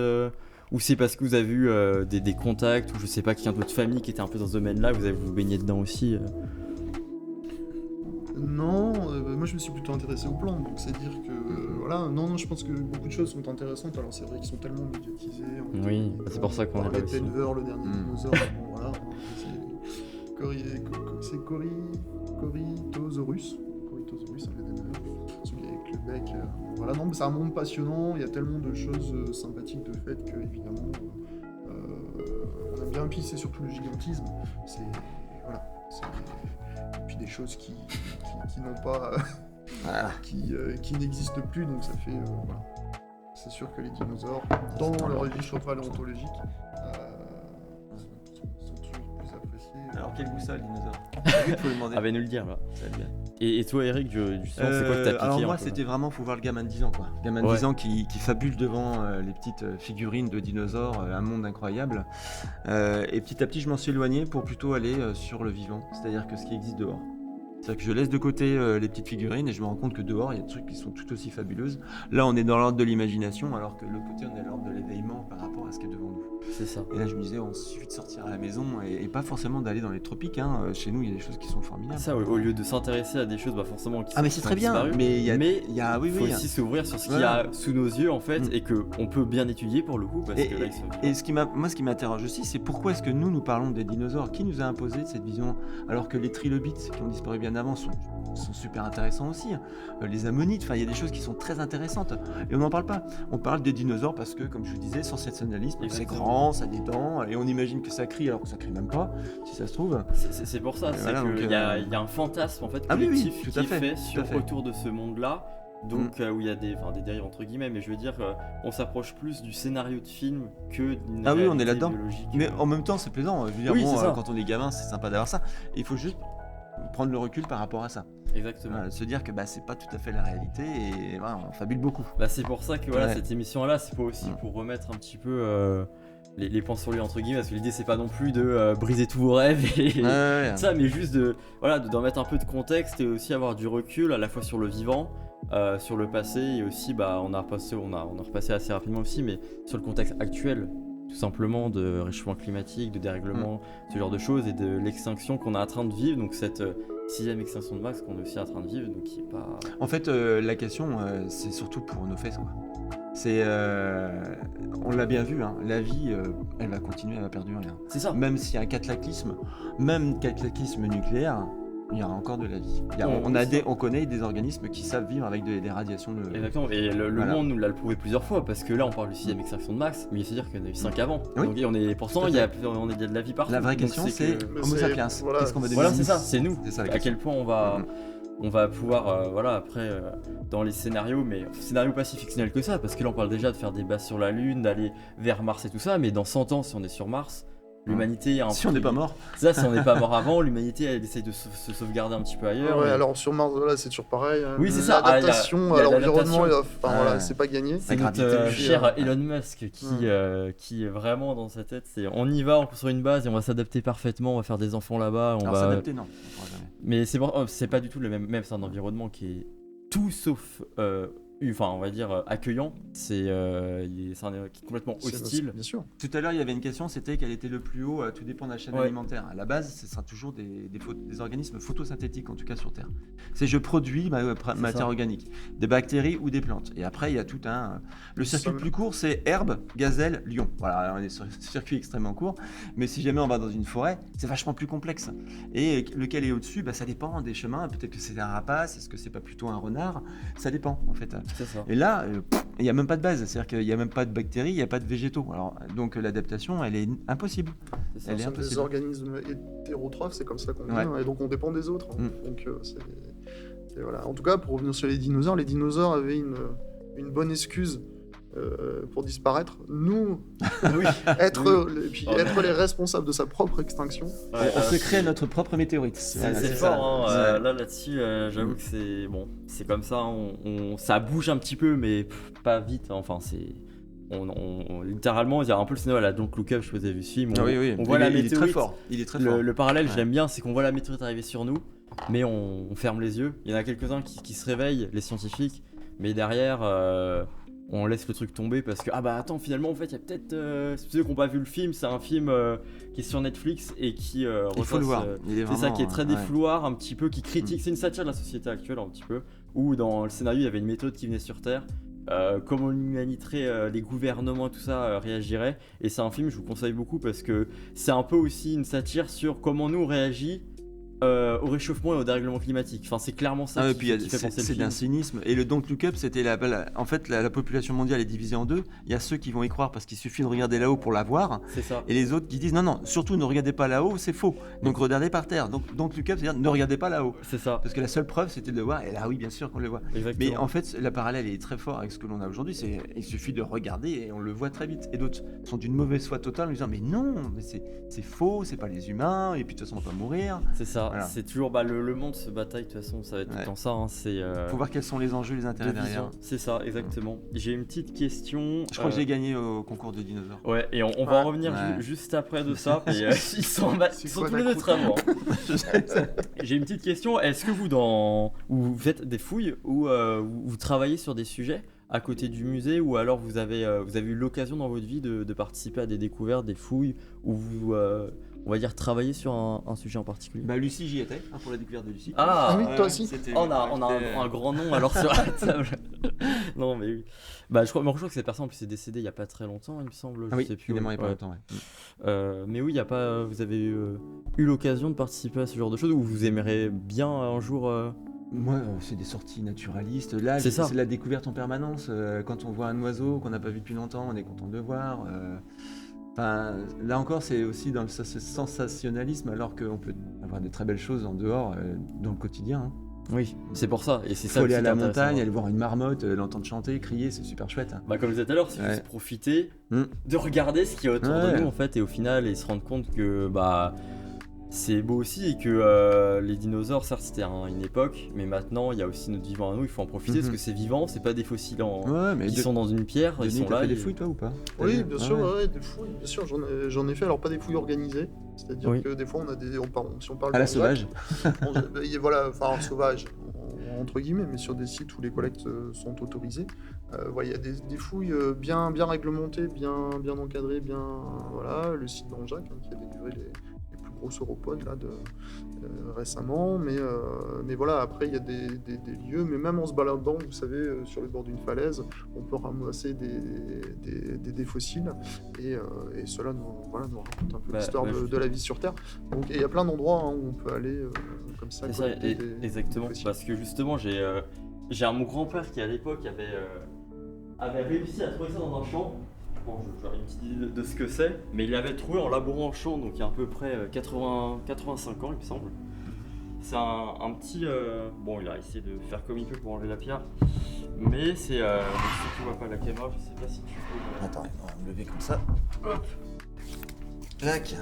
Ou c'est parce que vous avez eu des contacts, ou je sais pas, quelqu'un de votre famille qui était un peu dans ce domaine-là, vous avez vous baigné dedans aussi Non, moi je me suis plutôt intéressé aux plantes, donc c'est dire que voilà, non, je pense que beaucoup de choses sont intéressantes. Alors c'est vrai qu'ils sont tellement médiatisés. Oui, c'est pour ça qu'on parlait est là aussi. d'Elver, le dernier dinosaure. Bon, voilà, C'est Corythosaurus. Corythosaurus, un vénéneux. Celui avec le bec. Voilà, non, mais c'est un monde passionnant. Il y a tellement de choses sympathiques de fait que, évidemment, on aime bien. Puis c'est surtout le gigantisme. Voilà. Et puis des choses qui n'ont pas. Voilà. Qui n'existent plus, donc ça fait. Voilà. C'est sûr que les dinosaures, dans leur registre paléontologique, sont toujours plus appréciés. Alors quel goût ça, le dinosaure? Il faut lui demander. Ah, va nous le dire là. Ça va être bien. Et toi, Eric, justement, c'est quoi que t'as piqué Alors moi, un peu, c'était vraiment, faut voir le gamin de 10 ans, quoi. Gamin de 10 ans qui fabule devant les petites figurines de dinosaures, un monde incroyable. Et petit à petit, je m'en suis éloigné pour plutôt aller sur le vivant, c'est-à-dire que ce qui existe dehors. C'est-à-dire que je laisse de côté les petites figurines et je me rends compte que dehors, il y a des trucs qui sont tout aussi fabuleuses. Là, on est dans l'ordre de l'imagination, alors que de l'autre côté, on est dans l'ordre de l'éveillement par rapport à ce qui est devant nous. C'est ça. Et là, je me disais, on suffit de sortir à la maison et pas forcément d'aller dans les tropiques. Hein. Chez nous, il y a des choses qui sont formidables. Ça, au lieu de s'intéresser à des choses forcément qui mais sont c'est très bien. disparues, Mais il y a, il faut aussi s'ouvrir sur ce qu'il y a sous nos yeux en fait, et que on peut bien étudier pour le coup. Parce que là, ce qui m'interroge aussi, c'est pourquoi est-ce que nous parlons des dinosaures? Qui nous a imposé cette vision, alors que les trilobites qui ont disparu bien avant sont super intéressants aussi. Les ammonites, il y a des choses qui sont très intéressantes. Et on n'en parle pas. On parle des dinosaures parce que, comme je vous disais, sensationnalisme, c'est grand, ça a des dents, et on imagine que ça crie alors que ça crie même pas, si ça se trouve. C'est pour ça, c'est qu'il y a un fantasme en fait collectif qui est fait autour de ce monde-là. Donc où il y a des dérives entre guillemets, mais je veux dire, on s'approche plus du scénario de film que d'une réalité on est là-dedans. biologique. Mais en même temps, c'est plaisant. Je veux dire, quand on est gamin, c'est sympa d'avoir ça. Il faut juste prendre le recul par rapport à ça. Exactement. Se dire que c'est pas tout à fait la réalité et on fabule beaucoup. C'est pour ça que cette émission-là, c'est pas aussi pour remettre un petit peu les points sur lui entre guillemets, parce que l'idée c'est pas non plus de briser tous vos rêves et ça, mais juste d'en mettre un peu de contexte et aussi avoir du recul à la fois sur le vivant, sur le passé et aussi on a repassé assez rapidement aussi, mais sur le contexte actuel. Tout simplement de réchauffement climatique, de dérèglement, ce genre de choses, et de l'extinction qu'on est en train de vivre, donc cette 6ème extinction de masse qu'on est aussi en train de vivre, donc qui est pas... En fait, la question, c'est surtout pour nos fesses, quoi. C'est, on l'a bien vu, hein, la vie, elle va continuer, elle va perdurer. Hein. C'est ça. Même s'il y a un cataclysme, nucléaire, il y aura encore de la vie. On connaît des organismes qui savent vivre avec des radiations de... Exactement, et le monde nous l'a prouvé plusieurs fois, parce que là on parle du 6ème extinction de masse, mais c'est-à-dire qu'il y en a eu 5 avant. Oui. Donc pourtant il y a de la vie partout. La vraie question c'est Homo sapiens, qu'est-ce qu'on va devenir? Voilà, c'est ça, c'est nous. C'est ça, à quel point on va pouvoir, après, dans les scénarios, mais scénario pas si fictionnel que ça, parce que là on parle déjà de faire des bases sur la Lune, d'aller vers Mars et tout ça, mais dans 100 ans, si on est sur Mars, l'humanité si on n'est pas mort. Ça, si on n'est pas mort avant, l'humanité elle essaye de se sauvegarder un petit peu ailleurs. Ouais, alors sur Mars, là c'est toujours pareil. Oui, c'est ça. L'adaptation à l'environnement, c'est pas gagné. C'est notre cher Elon Musk qui est vraiment dans sa tête. C'est on y va, on construit une base et on va s'adapter parfaitement, on va faire des enfants là-bas. Alors s'adapter, non. Mais c'est pas du tout le même. C'est un environnement qui est tout sauf. On va dire accueillant, c'est complètement hostile. Bien sûr. Tout à l'heure, il y avait une question, c'était quel était le plus haut, tout dépend de la chaîne alimentaire. À la base, ce sera toujours des organismes photosynthétiques, en tout cas sur Terre. C'est je produis ma matière organique, des bactéries ou des plantes. Et après, il y a tout un... Le circuit le plus court, c'est herbe, gazelle, lion. Voilà, on est sur un circuit extrêmement court. Mais si jamais on va dans une forêt, c'est vachement plus complexe. Et lequel est au-dessus, ça dépend des chemins. Peut-être que c'est un rapace, est-ce que c'est pas plutôt un renard? Ça dépend, en fait. C'est ça. Et là, il n'y a même pas de base, c'est-à-dire qu'il n'y a même pas de bactéries, il n'y a pas de végétaux. Alors, donc l'adaptation, elle est impossible. Elle est impossible. Des organismes hétérotrophes, c'est comme ça qu'on dit, et donc on dépend des autres. Donc voilà. En tout cas, pour revenir sur les dinosaures avaient une bonne excuse pour disparaître. Nous, être les responsables de sa propre extinction. On se crée notre propre météorite. C'est fort, là-dessus, j'avoue que c'est comme ça, ça bouge un petit peu, mais pas vite, littéralement, il y a un peu le scénario à la Don't Look Up, je vous ai vu ce film, on voit la météorite. Il est très fort. Le parallèle, j'aime bien, c'est qu'on voit la météorite arriver sur nous, mais on ferme les yeux. Il y en a quelques-uns qui se réveillent, les scientifiques, mais derrière... on laisse le truc tomber parce que attends, finalement en fait il y a peut-être ceux qui n'ont pas vu le film, c'est un film qui est sur Netflix et qui il faut le voir. C'est ça qui est très défouloir, un petit peu, qui critique, c'est une satire de la société actuelle un petit peu, où dans le scénario il y avait une méthode qui venait sur Terre, comment l'humanité, les gouvernements, tout ça réagirait. Et c'est un film que je vous conseille beaucoup parce que c'est un peu aussi une satire sur comment nous on réagit au réchauffement et au dérèglement climatique. Enfin, c'est clairement ça Ah, et qui, puis qui fait penser le c'est film. d'un cynisme. Et le Don't Look Up, c'était en fait la population mondiale est divisée en deux. Il y a ceux qui vont y croire parce qu'il suffit de regarder là-haut pour la voir, C'est ça. et les autres qui disent non, surtout ne regardez pas là-haut, c'est faux. Donc regardez par terre. Donc Don't Look Up, c'est-à-dire ne regardez pas là-haut. C'est ça. Parce que la seule preuve, c'était de le voir. Et là, oui, bien sûr qu'on le voit. Exactement. Mais en fait, la parallèle est très fort avec ce que l'on a aujourd'hui. Il suffit de regarder et on le voit très vite. Et d'autres sont d'une mauvaise foi totale en disant mais non, mais c'est faux, c'est pas les humains. Et puis de toute façon, on va mourir. C'est ça. Voilà. C'est toujours le monde se bataille de toute façon. Ça va être tout le Ouais. temps ça. Hein. C'est Faut voir quels sont les enjeux, les de intérêts vision. derrière. C'est ça, exactement. J'ai une petite question. Je crois que j'ai gagné au concours de dinosaures. Ouais, et on va en revenir Ouais. juste après de ça. Mais, ils sont, C'est ils sont quoi tous les ta deux très bons. J'ai une petite question. Est-ce que vous faites des fouilles ou vous travaillez sur des sujets à côté du musée, ou alors vous avez eu l'occasion dans votre vie de participer à des découvertes, des fouilles, ou vous, on va dire, travailler sur un sujet en particulier? Bah Lucie, j'y étais pour la découverte de Lucie. Ah, oui, toi aussi. on a un grand nom alors sur la table. Non, mais oui. Bah, je crois que cette personne en plus est décédée il y a pas très longtemps, il me semble. Ah Je oui, sais plus. évidemment, il y a pas Ouais. longtemps. Ouais. Mais oui, il y a pas. Vous avez eu l'occasion de participer à ce genre de choses, ou vous aimeriez bien un jour. Moi, c'est des sorties naturalistes. Là, C'est ça. c'est la découverte en permanence. Quand on voit un oiseau qu'on n'a pas vu depuis longtemps, on est content de le voir. Enfin, là encore, c'est aussi dans ce sensationnalisme, alors qu'on peut avoir de très belles choses en dehors, dans le quotidien. Hein. Oui, c'est pour ça. Et c'est Il ça faut aller aussi à qui la est intéressant. montagne, aller voir une marmotte, l'entendre chanter, crier, c'est super chouette. Hein. Bah, comme je disais tout à l'heure, c'est Ouais. juste profiter Mm. de regarder ce qui est autour Ouais. de nous en fait, et au final, et se rendre compte que bah c'est beau aussi, et que les dinosaures, certes, c'était une époque, mais maintenant, il y a aussi notre vivant à nous. Il faut en profiter parce que c'est vivant, c'est pas des fossiles Ouais, mais qui sont dans une pierre. Ils Denis, sont t'as là. fait des et- fouilles, toi, ou pas? Oui, bien sûr, Ouais. ouais, des fouilles, bien sûr, j'en ai fait, alors pas des fouilles organisées, c'est-à-dire Oui. que des fois si on parle À la de sauvage. voilà, enfin sauvage, entre guillemets, mais sur des sites où les collectes sont autorisées, il y a des fouilles bien réglementées, bien encadrées, voilà, le site d'Anjac qui a délivré les plus gros sauropodes là récemment, mais voilà, après il y a des lieux, mais même en se baladant, vous savez, sur le bord d'une falaise, on peut ramasser des fossiles, et cela nous raconte un peu l'histoire de la vie sur Terre. Donc il y a plein d'endroits où on peut aller comme ça. C'est ça, collecter des exactement. fossiles. Parce que justement, j'ai mon grand-père qui à l'époque avait réussi à trouver ça dans un champ. Bon, j'aurais une petite idée de ce que c'est, mais il l'avait trouvé en labourant en champ, donc il y a à peu près 85 ans, il me semble. C'est un petit. Bon, il a essayé de faire comme il peut pour enlever la pierre, mais c'est. Si tu vois pas la caméra, je sais pas si tu peux. Attends, on va me lever comme ça. Hop. Clac.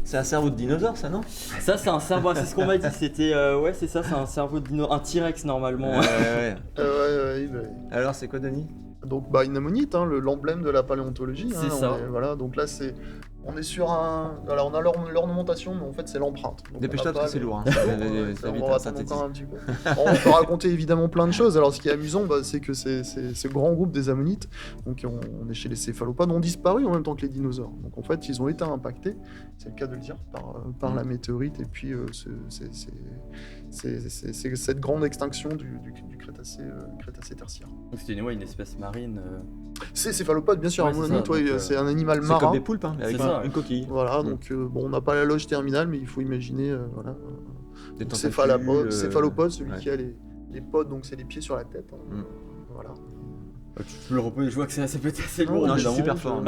C'est un cerveau de dinosaure, ça, non? Ça, c'est un cerveau, c'est ce qu'on m'a dit, c'était. Ouais, c'est ça, c'est un cerveau de dino. Un T-Rex normalement. Ouais. Ouais. Alors, c'est quoi, Denis? Donc une ammonite, l'emblème de la paléontologie. C'est ça. Voilà, donc là on est sur alors on a l'ornementation, mais en fait c'est l'empreinte. Donc, Dépêche-toi on a parce pas que c'est les- lourd. Hein. Ouais, Ça on vite, va hein, attendre synthétise. encore un petit peu. Bon, on peut raconter évidemment plein de choses. Alors ce qui est amusant, c'est que ce grand groupe des ammonites, donc on est chez les céphalopodes, ont disparu en même temps que les dinosaures. Donc en fait ils ont été impactés, c'est le cas de le dire, par la météorite, et puis c'est cette grande extinction du Crétacé tertiaire. Donc c'était une espèce marine. C'est céphalopode, bien sûr, Ouais, ammonite, c'est ça, donc, c'est un animal C'est marin. comme des poulpes, hein, avec C'est ça, une coquille. Voilà, donc on n'a pas la loge terminale, mais il faut imaginer, Des donc, tentacules, céphalopode, celui ouais. qui a les podes, donc c'est les pieds sur la tête. Mm. Voilà. Tu peux le reposer, je vois que ça peut être assez lourd. Non, je suis évidemment. super fort.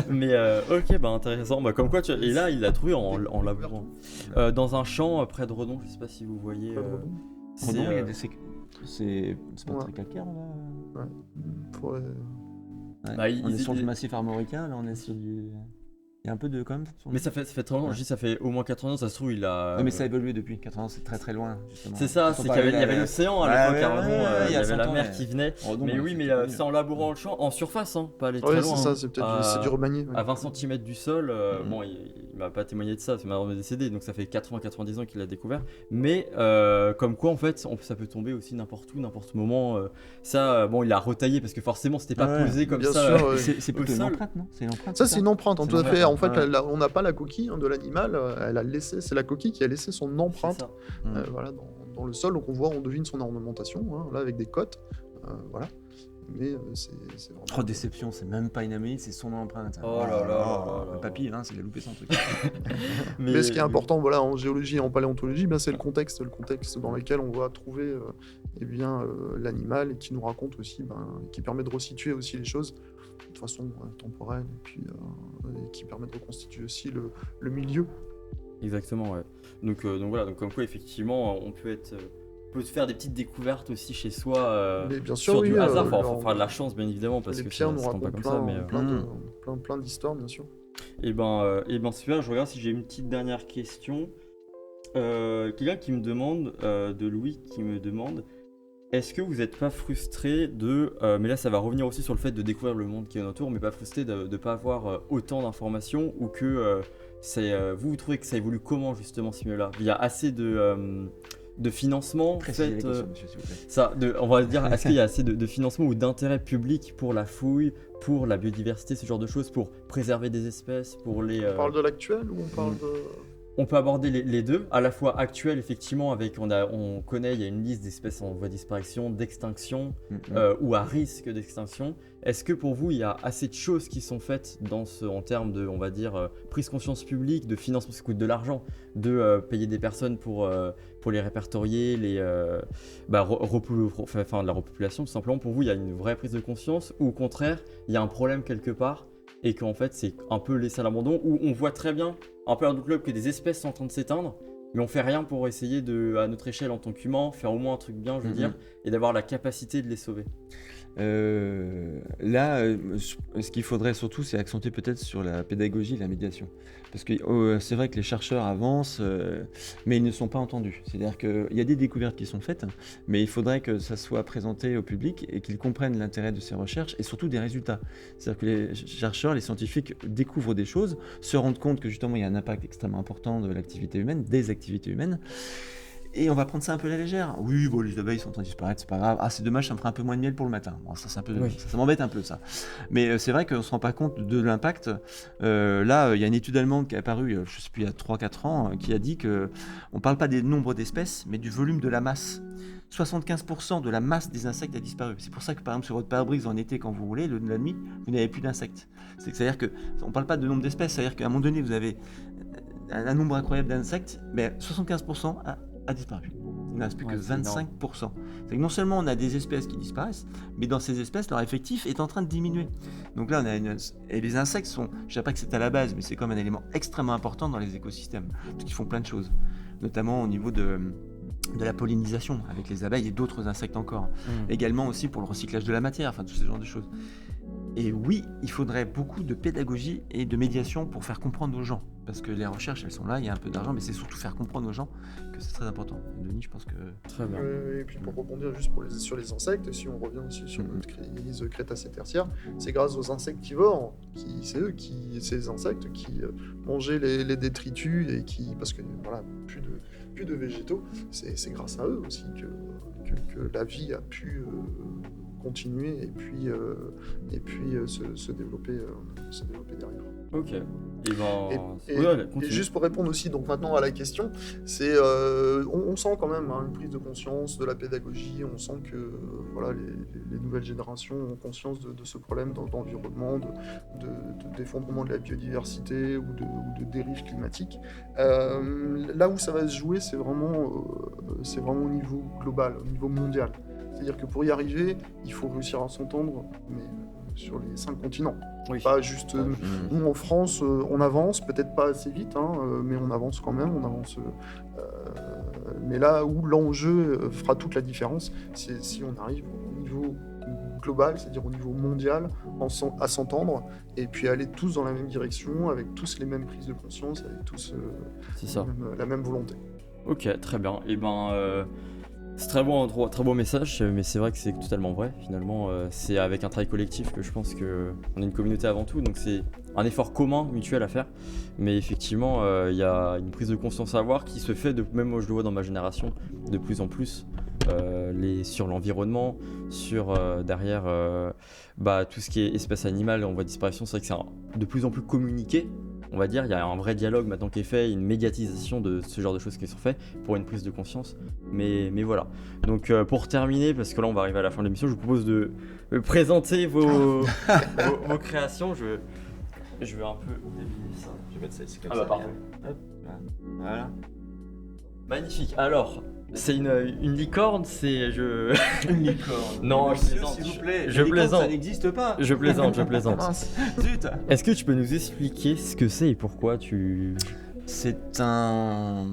Mais Ok, bah intéressant. Bah, comme quoi, et là, il l'a trouvé en labourant. Dans un champ près de Redon, je sais pas si vous voyez. Près de Redon. C'est, Redon, il y a c'est pas Ouais. très calcaire, là. Faudrait- Ouais. Bah, On est sur du massif armoricain, là, on est sur du. Il y a un peu de quand même. Mais ça fait très longtemps, Ouais. je dis ça fait au moins 80 ans, ça se trouve, il a. Ouais, mais ça a évolué depuis 80 ans, c'est très très loin. Justement. C'est ça, Quand on c'est qu'il y avait, parlait de la- l'océan à Ouais, l'époque, ouais, à Redon, ouais, il y a avait la 100 ans, mer ouais. qui venait. Redon, Mais ouais, oui, c'est mais connu. c'est en labourant le champ, en surface, hein, pas aller très Ouais, loin. c'est ça, hein. c'est peut-être À- c'est du remanié. ouais. À 20 cm du sol, bon, il m'a pas témoigné de ça, c'est malheureusement décédé, donc ça fait 80-90 ans qu'il l'a découvert. Mais comme quoi, en fait, ça peut tomber aussi n'importe où, n'importe moment. Bon, il a retaillé parce que forcément, c'était pas Ouais, posé comme bien ça. sûr, ouais. C'est au plutôt une sol. empreinte, non? C'est une empreinte. Ça, c'est une empreinte, C'est tout à une fait. En empreinte, fait, ouais. on n'a pas la coquille de l'animal, elle a laissé, c'est la coquille qui a laissé son C'est empreinte ça. voilà, dans le sol. Donc on devine son ornementation, là, avec des côtes. voilà. Mais c'est vraiment... Oh, déception, c'est même pas une amélie, c'est son empreinte. Oh là là là Le là. papy, hein, c'est la loupé son truc. Mais ce qui est important, voilà, en géologie et en paléontologie, ben, c'est le contexte dans lequel on va trouver l'animal et qui nous raconte aussi, qui permet de resituer aussi les choses de façon temporelle et puis et qui permet de reconstituer aussi le milieu. Exactement, ouais. Donc voilà, donc comme quoi effectivement on peut faire des petites découvertes aussi chez soi Mais bien sûr, sur oui, du hasard, alors, faut faire de la chance bien évidemment parce les que pierres ça nous se rend pas racontent comme ça, mais plein d'histoires, bien sûr. et ben super, je regarde si j'ai une petite dernière question. Quelqu'un qui me demande, de Louis qui me demande, est-ce que vous n'êtes pas frustré mais là ça va revenir aussi sur le fait de découvrir le monde qui est autour, mais pas frustré de ne pas avoir autant d'informations ou que vous trouvez que ça évolue comment justement ce milieu-là? Il y a assez de financement, Précisez les questions, monsieur, s'il vous plaît. on va dire, est-ce qu'il y a assez de financement ou d'intérêt public pour la fouille, pour la biodiversité, ce genre de choses, pour préserver des espèces, pour les... On parle de l'actuel ou on parle de... On peut aborder les deux, à la fois actuel effectivement, on connaît, il y a une liste d'espèces en voie de disparition, d'extinction ou à risque d'extinction. Est-ce que pour vous il y a assez de choses qui sont faites en termes de, on va dire, prise de conscience publique, de financement, ça coûte de l'argent, de payer des personnes pour les répertorier, de la repopulation tout simplement. Pour vous il y a une vraie prise de conscience ou au contraire il y a un problème quelque part et qu'en fait c'est un peu laissé à l'abandon, où on voit très bien un peu à notre club que des espèces sont en train de s'éteindre, mais on fait rien pour essayer à notre échelle en tant qu'humain, faire au moins un truc bien, je veux dire, et d'avoir la capacité de les sauver. Ce qu'il faudrait surtout, c'est accentuer peut-être sur la pédagogie et la médiation. Parce que c'est vrai que les chercheurs avancent, mais ils ne sont pas entendus. C'est-à-dire qu'il y a des découvertes qui sont faites, mais il faudrait que ça soit présenté au public et qu'ils comprennent l'intérêt de ces recherches et surtout des résultats. C'est-à-dire que les chercheurs, les scientifiques découvrent des choses, se rendent compte que justement il y a un impact extrêmement important de l'activité humaine, des activités humaines. Et on va prendre ça un peu à la légère. Oui, bon, les abeilles sont en train de disparaître, c'est pas grave. Ah, c'est dommage, ça me ferait un peu moins de miel pour le matin. Bon, ça, c'est un peu dommage. Ça m'embête un peu, ça. Mais c'est vrai qu'on se rend pas compte de l'impact. Là, il y a une étude allemande qui est apparue, je sais plus, il y a 3-4 ans, qui a dit qu'on parle pas des nombres d'espèces, mais du volume de la masse. 75% de la masse des insectes a disparu. C'est pour ça que, par exemple, sur votre pare-brise en été, quand vous roulez, la nuit, vous n'avez plus d'insectes. C'est-à-dire qu'on parle pas de nombre d'espèces, c'est-à-dire qu'à un moment donné, vous avez un nombre incroyable d'insectes, mais 75% a disparu. Il ne reste plus que 25%. C'est que non seulement on a des espèces qui disparaissent, mais dans ces espèces, leur effectif est en train de diminuer. Donc là, et les insectes sont, je ne sais pas que c'est à la base, mais c'est comme un élément extrêmement important dans les écosystèmes, parce qu'ils font plein de choses, notamment au niveau de la pollinisation avec les abeilles et d'autres insectes encore. Également aussi pour le recyclage de la matière, enfin tout ce genre de choses. Et oui, il faudrait beaucoup de pédagogie et de médiation pour faire comprendre aux gens. Parce que les recherches, elles sont là, il y a un peu d'argent, mais c'est surtout faire comprendre aux gens que c'est très important. Denis, je pense que... Très bien. Et puis pour rebondir juste sur les insectes, si on revient aussi sur notre crise crétacé-tertiaire, c'est grâce aux insectivores, ces insectes qui mangeaient les détritus et qui, parce que voilà, plus de végétaux, c'est grâce à eux aussi que la vie a pu continuer et puis se développer derrière. Ok. Et juste pour répondre aussi donc maintenant à la question, c'est on sent quand même une prise de conscience de la pédagogie, on sent que voilà les nouvelles générations ont conscience de ce problème d'environnement, d'effondrement de la biodiversité ou de dérive climatique. Là où ça va se jouer, c'est vraiment au niveau global, au niveau mondial. C'est-à-dire que pour y arriver, il faut réussir à s'entendre, mais sur les 5 continents. Oui. Pas juste... nous, en France, on avance, peut-être pas assez vite, mais on avance quand même, mais là où l'enjeu fera toute la différence, c'est si on arrive au niveau global, c'est-à-dire au niveau mondial, à s'entendre, et puis aller tous dans la même direction, avec tous les mêmes prises de conscience, avec tous la même volonté. Ok, très bien. Et c'est très beau message, mais c'est vrai que c'est totalement vrai. Finalement, c'est avec un travail collectif que je pense qu'on est une communauté avant tout, donc c'est un effort commun, mutuel à faire. Mais effectivement, il y a une prise de conscience à avoir qui se fait, même moi je le vois dans ma génération, de plus en plus, sur l'environnement, sur derrière tout ce qui est espèces animales en voie de disparition. C'est vrai que c'est de plus en plus communiqué. on va dire, il y a un vrai dialogue maintenant qui est fait, une médiatisation de ce genre de choses qui sont faites pour une prise de conscience. Mais voilà. Donc pour terminer, parce que là on va arriver à la fin de l'émission, je vous propose de présenter vos créations. Je vais un peu déplier ça. Je vais mettre ça ici comme Ah ça. bah parfait. Hop, voilà. Magnifique. Alors, c'est une licorne, c'est Une licorne. Non, je Monsieur, plaisante. s'il vous plaît. Je Les licornes, plaisante. Ça n'existe pas. Je plaisante. Mince. Zut. Est-ce que tu peux nous expliquer ce que c'est et pourquoi tu... C'est un.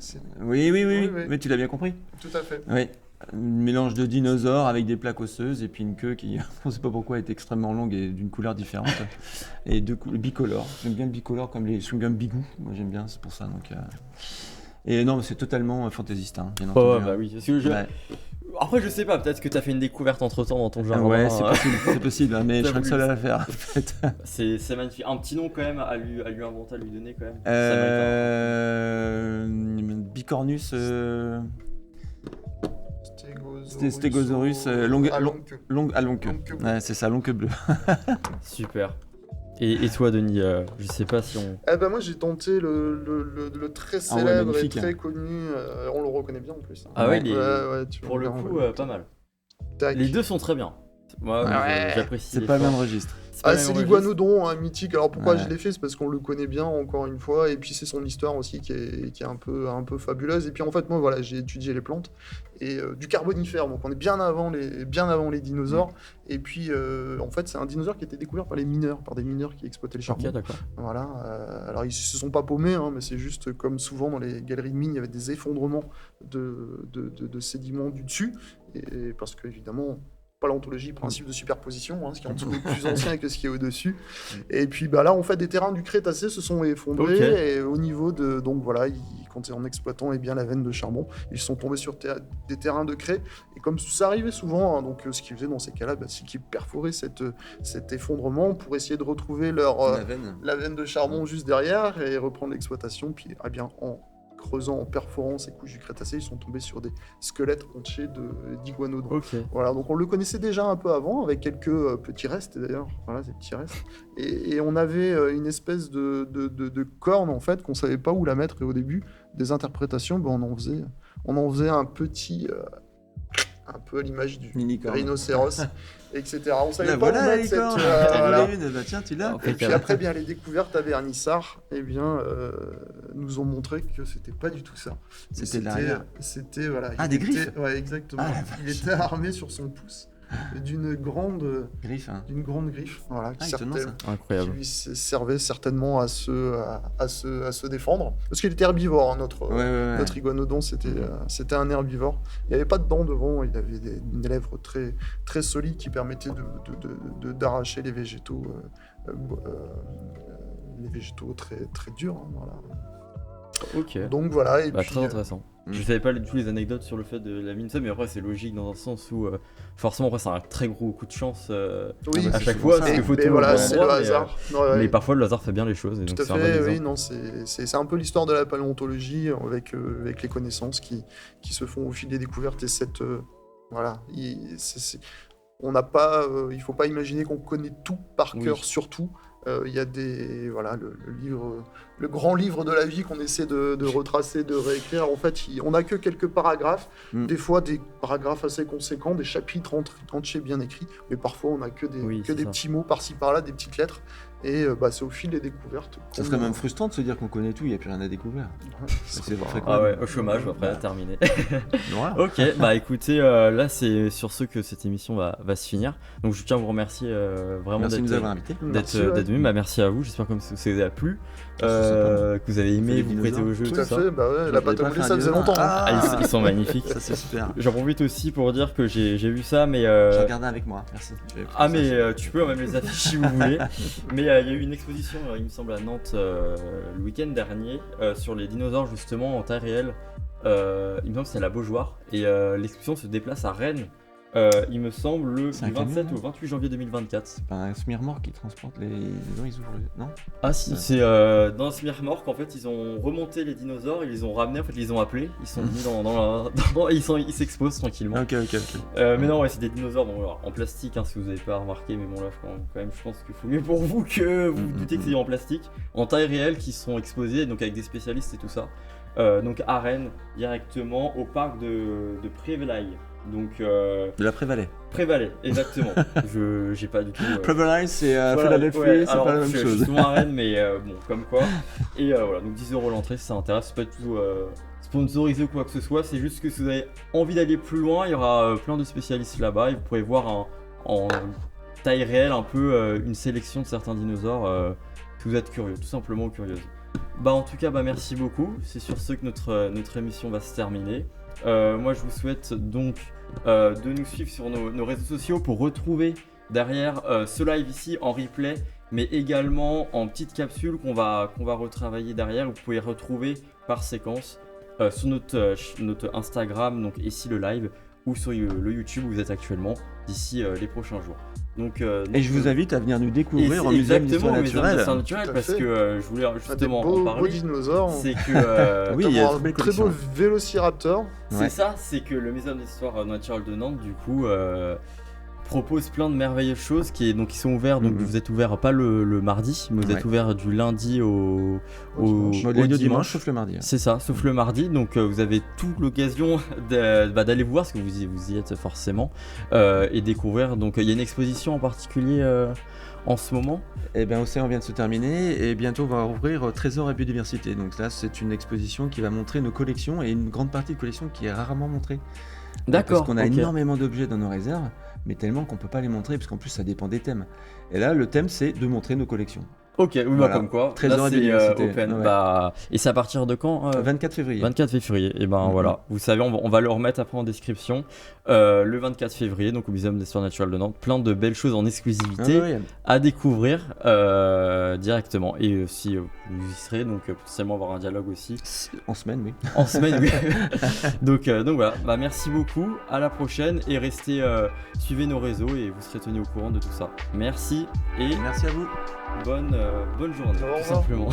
C'est- Oui, Oui. mais tu l'as bien compris. Tout à fait. Oui. Un mélange de dinosaures avec des plaques osseuses et puis une queue qui, on ne sait pas pourquoi, est extrêmement longue et d'une couleur différente. Et bicolore. J'aime bien le bicolore comme les chewing-gums Bigou. Moi j'aime bien, c'est pour ça. Donc, Et non, mais c'est totalement fantaisiste, hein, bien entendu. Oh bah oui, parce que Ouais. Après je sais pas, peut-être que t'as fait une découverte entre temps dans ton jardin. Ouais, c'est possible, hein, mais je serais le seul à la faire. En fait. C'est magnifique. Un petit nom quand même à lui inventer, à lui donner quand même. Bicornus. Stégosaurus. Stégosaurus, longue à long- longue queue. longue à longue queue. Longue queue bleue. Ouais, c'est ça, longue queue bleue. Super. Et toi Denis, je sais pas si on... Eh ben moi j'ai tenté le très Ah ouais, célèbre et magnifique, très hein. connu, on le reconnaît bien en plus. Hein. Ah ouais, tu pour le vois, coup, pas mal. tac. Les deux sont très bien. Moi, Ouais. j'apprécie. C'est pas le même registre. pas Ah, le c'est même l'iguanodon, un mythique. Alors pourquoi Ouais. je l'ai fait, c'est parce qu'on le connaît bien encore une fois, et puis c'est son histoire aussi qui est un peu fabuleuse. Et puis en fait moi voilà, j'ai étudié les plantes et du Carbonifère, donc on est bien avant les dinosaures. Et puis en fait c'est un dinosaure qui a été découvert par des mineurs qui exploitaient le charbon. Ok, d'accord. Voilà. Alors ils se sont pas paumés, hein, mais c'est juste comme souvent dans les galeries de mines, il y avait des effondrements de sédiments du dessus, et parce que évidemment. Paléontologie, principe de superposition, hein, ce qui est en dessous est plus ancien que ce qui est au-dessus. Et puis bah, là, en fait, des terrains du Crétacé se sont effondrés. Ok. Et au niveau de. Donc voilà, en exploitant bien la veine de charbon, ils sont tombés sur des terrains de craie. Et comme ça arrivait souvent, hein, donc ce qu'ils faisaient dans ces cas-là, c'est qu'ils perforaient cet effondrement pour essayer de retrouver la veine de charbon juste derrière et reprendre l'exploitation. Puis en creusant, en perforant ces couches du Crétacé, ils sont tombés sur des squelettes entiers d'iguanodons. Ok. Voilà, donc on le connaissait déjà un peu avant, avec quelques petits restes d'ailleurs, voilà, ces petits restes. Et on avait une espèce de corne en fait, qu'on savait pas où la mettre, et au début des interprétations, on en faisait un petit, un peu à l'image du Mini-corne. rhinocéros, etc. On savait La pas où voilà la mettre cette... licorne. voilà. T'en voulais une, bah tiens, tu l'as. En fait, Et puis après, bien les découvertes à Vernissart, nous ont montré que c'était pas du tout ça. C'était de l'arrière. C'était voilà. Ah, il des était- griffes. Ouais, exactement. Ah, la vache. Il était armé sur son pouce d'une grande Griffe, hein. griffe, voilà, Ah, étonnant, ça. Incroyable. qui lui servait certainement à se défendre. Parce qu'il était herbivore, hein, notre iguanodon, c'était un herbivore. Il n'avait pas de dents devant, il avait des lèvres très, très solides qui permettaient d'arracher les végétaux, très, très durs. Hein, voilà. Ok. Donc voilà, et Bah, puis... très intéressant. Je savais pas tous les anecdotes sur le fait de la mine, mais après c'est logique dans un sens où forcément après c'est un très gros coup de chance Oui, à c'est chaque souvent fois, ça. parce qu'il faut mais tout voilà, au bon c'est le endroit, hasard. Ouais. mais parfois le hasard fait bien les choses, et donc Tout à c'est un bon fait, exemple. oui, non, c'est un peu l'histoire de la paléontologie avec les connaissances qui se font au fil des découvertes et cette voilà, on n'a pas, il faut pas imaginer qu'on connaît tout par Oui. cœur sur tout. Il y a le grand livre de la vie qu'on essaie de retracer, de réécrire. En fait, on n'a que quelques paragraphes, des fois des paragraphes assez conséquents, des chapitres entiers bien écrits, mais parfois on n'a que des Oui, c'est ça. petits mots par-ci par-là, des petites lettres. Et c'est au fil des découvertes. Ça serait même frustrant de se dire qu'on connaît tout, il n'y a plus rien à découvrir. C'est vrai. Ah ouais, au chômage, après, terminé. Voilà. Ok, bah écoutez, là c'est sur ce que cette émission va se finir. Donc je tiens à vous remercier vraiment Merci de nous d'être avoir invités. Merci, ouais. venu. Bah, merci à vous, j'espère que ça vous a plu, C'est sympa. que vous avez aimé les vous prêter au dinosaures. jeu, Tout à ça. fait, bah ouais, Je la voudrais pâte à pas modeler, faire ça un faisait dinosaure. longtemps. Hein. Ah, ils sont magnifiques. Ça c'est super. J'en profite aussi pour dire que j'ai vu ça, mais Je regardais avec moi, merci. ah mais tu peux même les affiches si vous voulez. Mais il y a eu une exposition, il me semble à Nantes le week-end dernier sur les dinosaures justement en taille réelle. Il me semble que c'est la Beaujoire et l'exposition se déplace à Rennes Il me semble du C'est un camion, 27 non au 28 janvier 2024. C'est pas un semi-remorque qui transporte les dinosaures, ils ouvrent non? Ah si, Ouais. c'est dans un semi-remorque, en fait ils ont remonté les dinosaures, ils les ont ramenés, en fait ils les ont appelés, ils sont mis et ils s'exposent tranquillement. Ok. Mais non, ouais, c'est des dinosaures bon, alors, en plastique, hein, si vous avez pas remarqué, mais bon là quand même je pense qu'il faut mieux pour vous que vous vous doutez que c'est en plastique, en taille réelle, qui sont exposés, donc avec des spécialistes et tout ça. Donc à Rennes, directement au parc de Prévelaille. Donc De la Prévalais. Prévalais, exactement. J'ai pas du tout. Prévalais, c'est Voilà, Philadelphie, ouais, c'est alors, pas la même je suis chose. souvent à Rennes, mais bon, comme quoi. Et voilà, donc 10 € l'entrée si ça intéresse, c'est pas du tout sponsorisé ou quoi que ce soit, c'est juste que si vous avez envie d'aller plus loin, il y aura plein de spécialistes là-bas et vous pourrez voir en taille réelle un peu une sélection de certains dinosaures si vous êtes curieux, tout simplement curieuse. Bah en tout cas, bah merci beaucoup, c'est sur ce que notre émission va se terminer. Moi je vous souhaite donc de nous suivre sur nos réseaux sociaux pour retrouver derrière ce live ici en replay, mais également en petite capsule qu'on va retravailler derrière. Vous pouvez retrouver par séquence sur notre Instagram, donc ici le live, ou sur le YouTube où vous êtes actuellement d'ici les prochains jours. Donc, Et je vous invite à venir nous découvrir au Muséum Muséum d'Histoire d'Histoire Naturelle. Naturelle Tout à parce fait. que je voulais On a des justement en beaux parler. dinosaures. C'est que Oui, il y a Notamment une belle un très beau collection. vélociraptor. Ouais. c'est que le Muséum d'Histoire Naturelle de Nantes du coup propose plein de merveilleuses choses qui sont ouverts. Donc vous êtes ouvert pas le mardi, mais vous êtes ouvert du lundi au dimanche, sauf le mardi. Hein. C'est ça, sauf le mardi. Donc vous avez toute l'occasion d'aller vous voir, parce que vous y êtes forcément, et découvrir. Donc il y a une exposition en particulier en ce moment. Eh bien, Océan vient de se terminer et bientôt on va ouvrir Trésor et biodiversité. Donc là, c'est une exposition qui va montrer nos collections et une grande partie de collection qui est rarement montrée. D'accord. Parce qu'on a ok. énormément d'objets dans nos réserves, mais tellement qu'on peut pas les montrer, parce qu'en plus ça dépend des thèmes. Et là, le thème c'est de montrer nos collections. Ok, oui, Voilà. comme quoi. Trésor Là, et c'est biodiversité. open. Ouais. Bah, et c'est à partir de quand 24 février. 24 février, et ben Mhm. voilà, vous savez, on va le remettre après en description. Le 24 février, donc au Muséum d'Histoire Naturelle de Nantes, plein de belles choses en exclusivité Ah ouais. à découvrir directement. Et si vous y serez, donc potentiellement avoir un dialogue aussi En semaine, oui. en semaine. Oui. donc voilà, bah, merci beaucoup, à la prochaine et suivez nos réseaux et vous serez tenus au courant de tout ça. Merci et Merci à vous. bonne journée, Au tout revoir. simplement.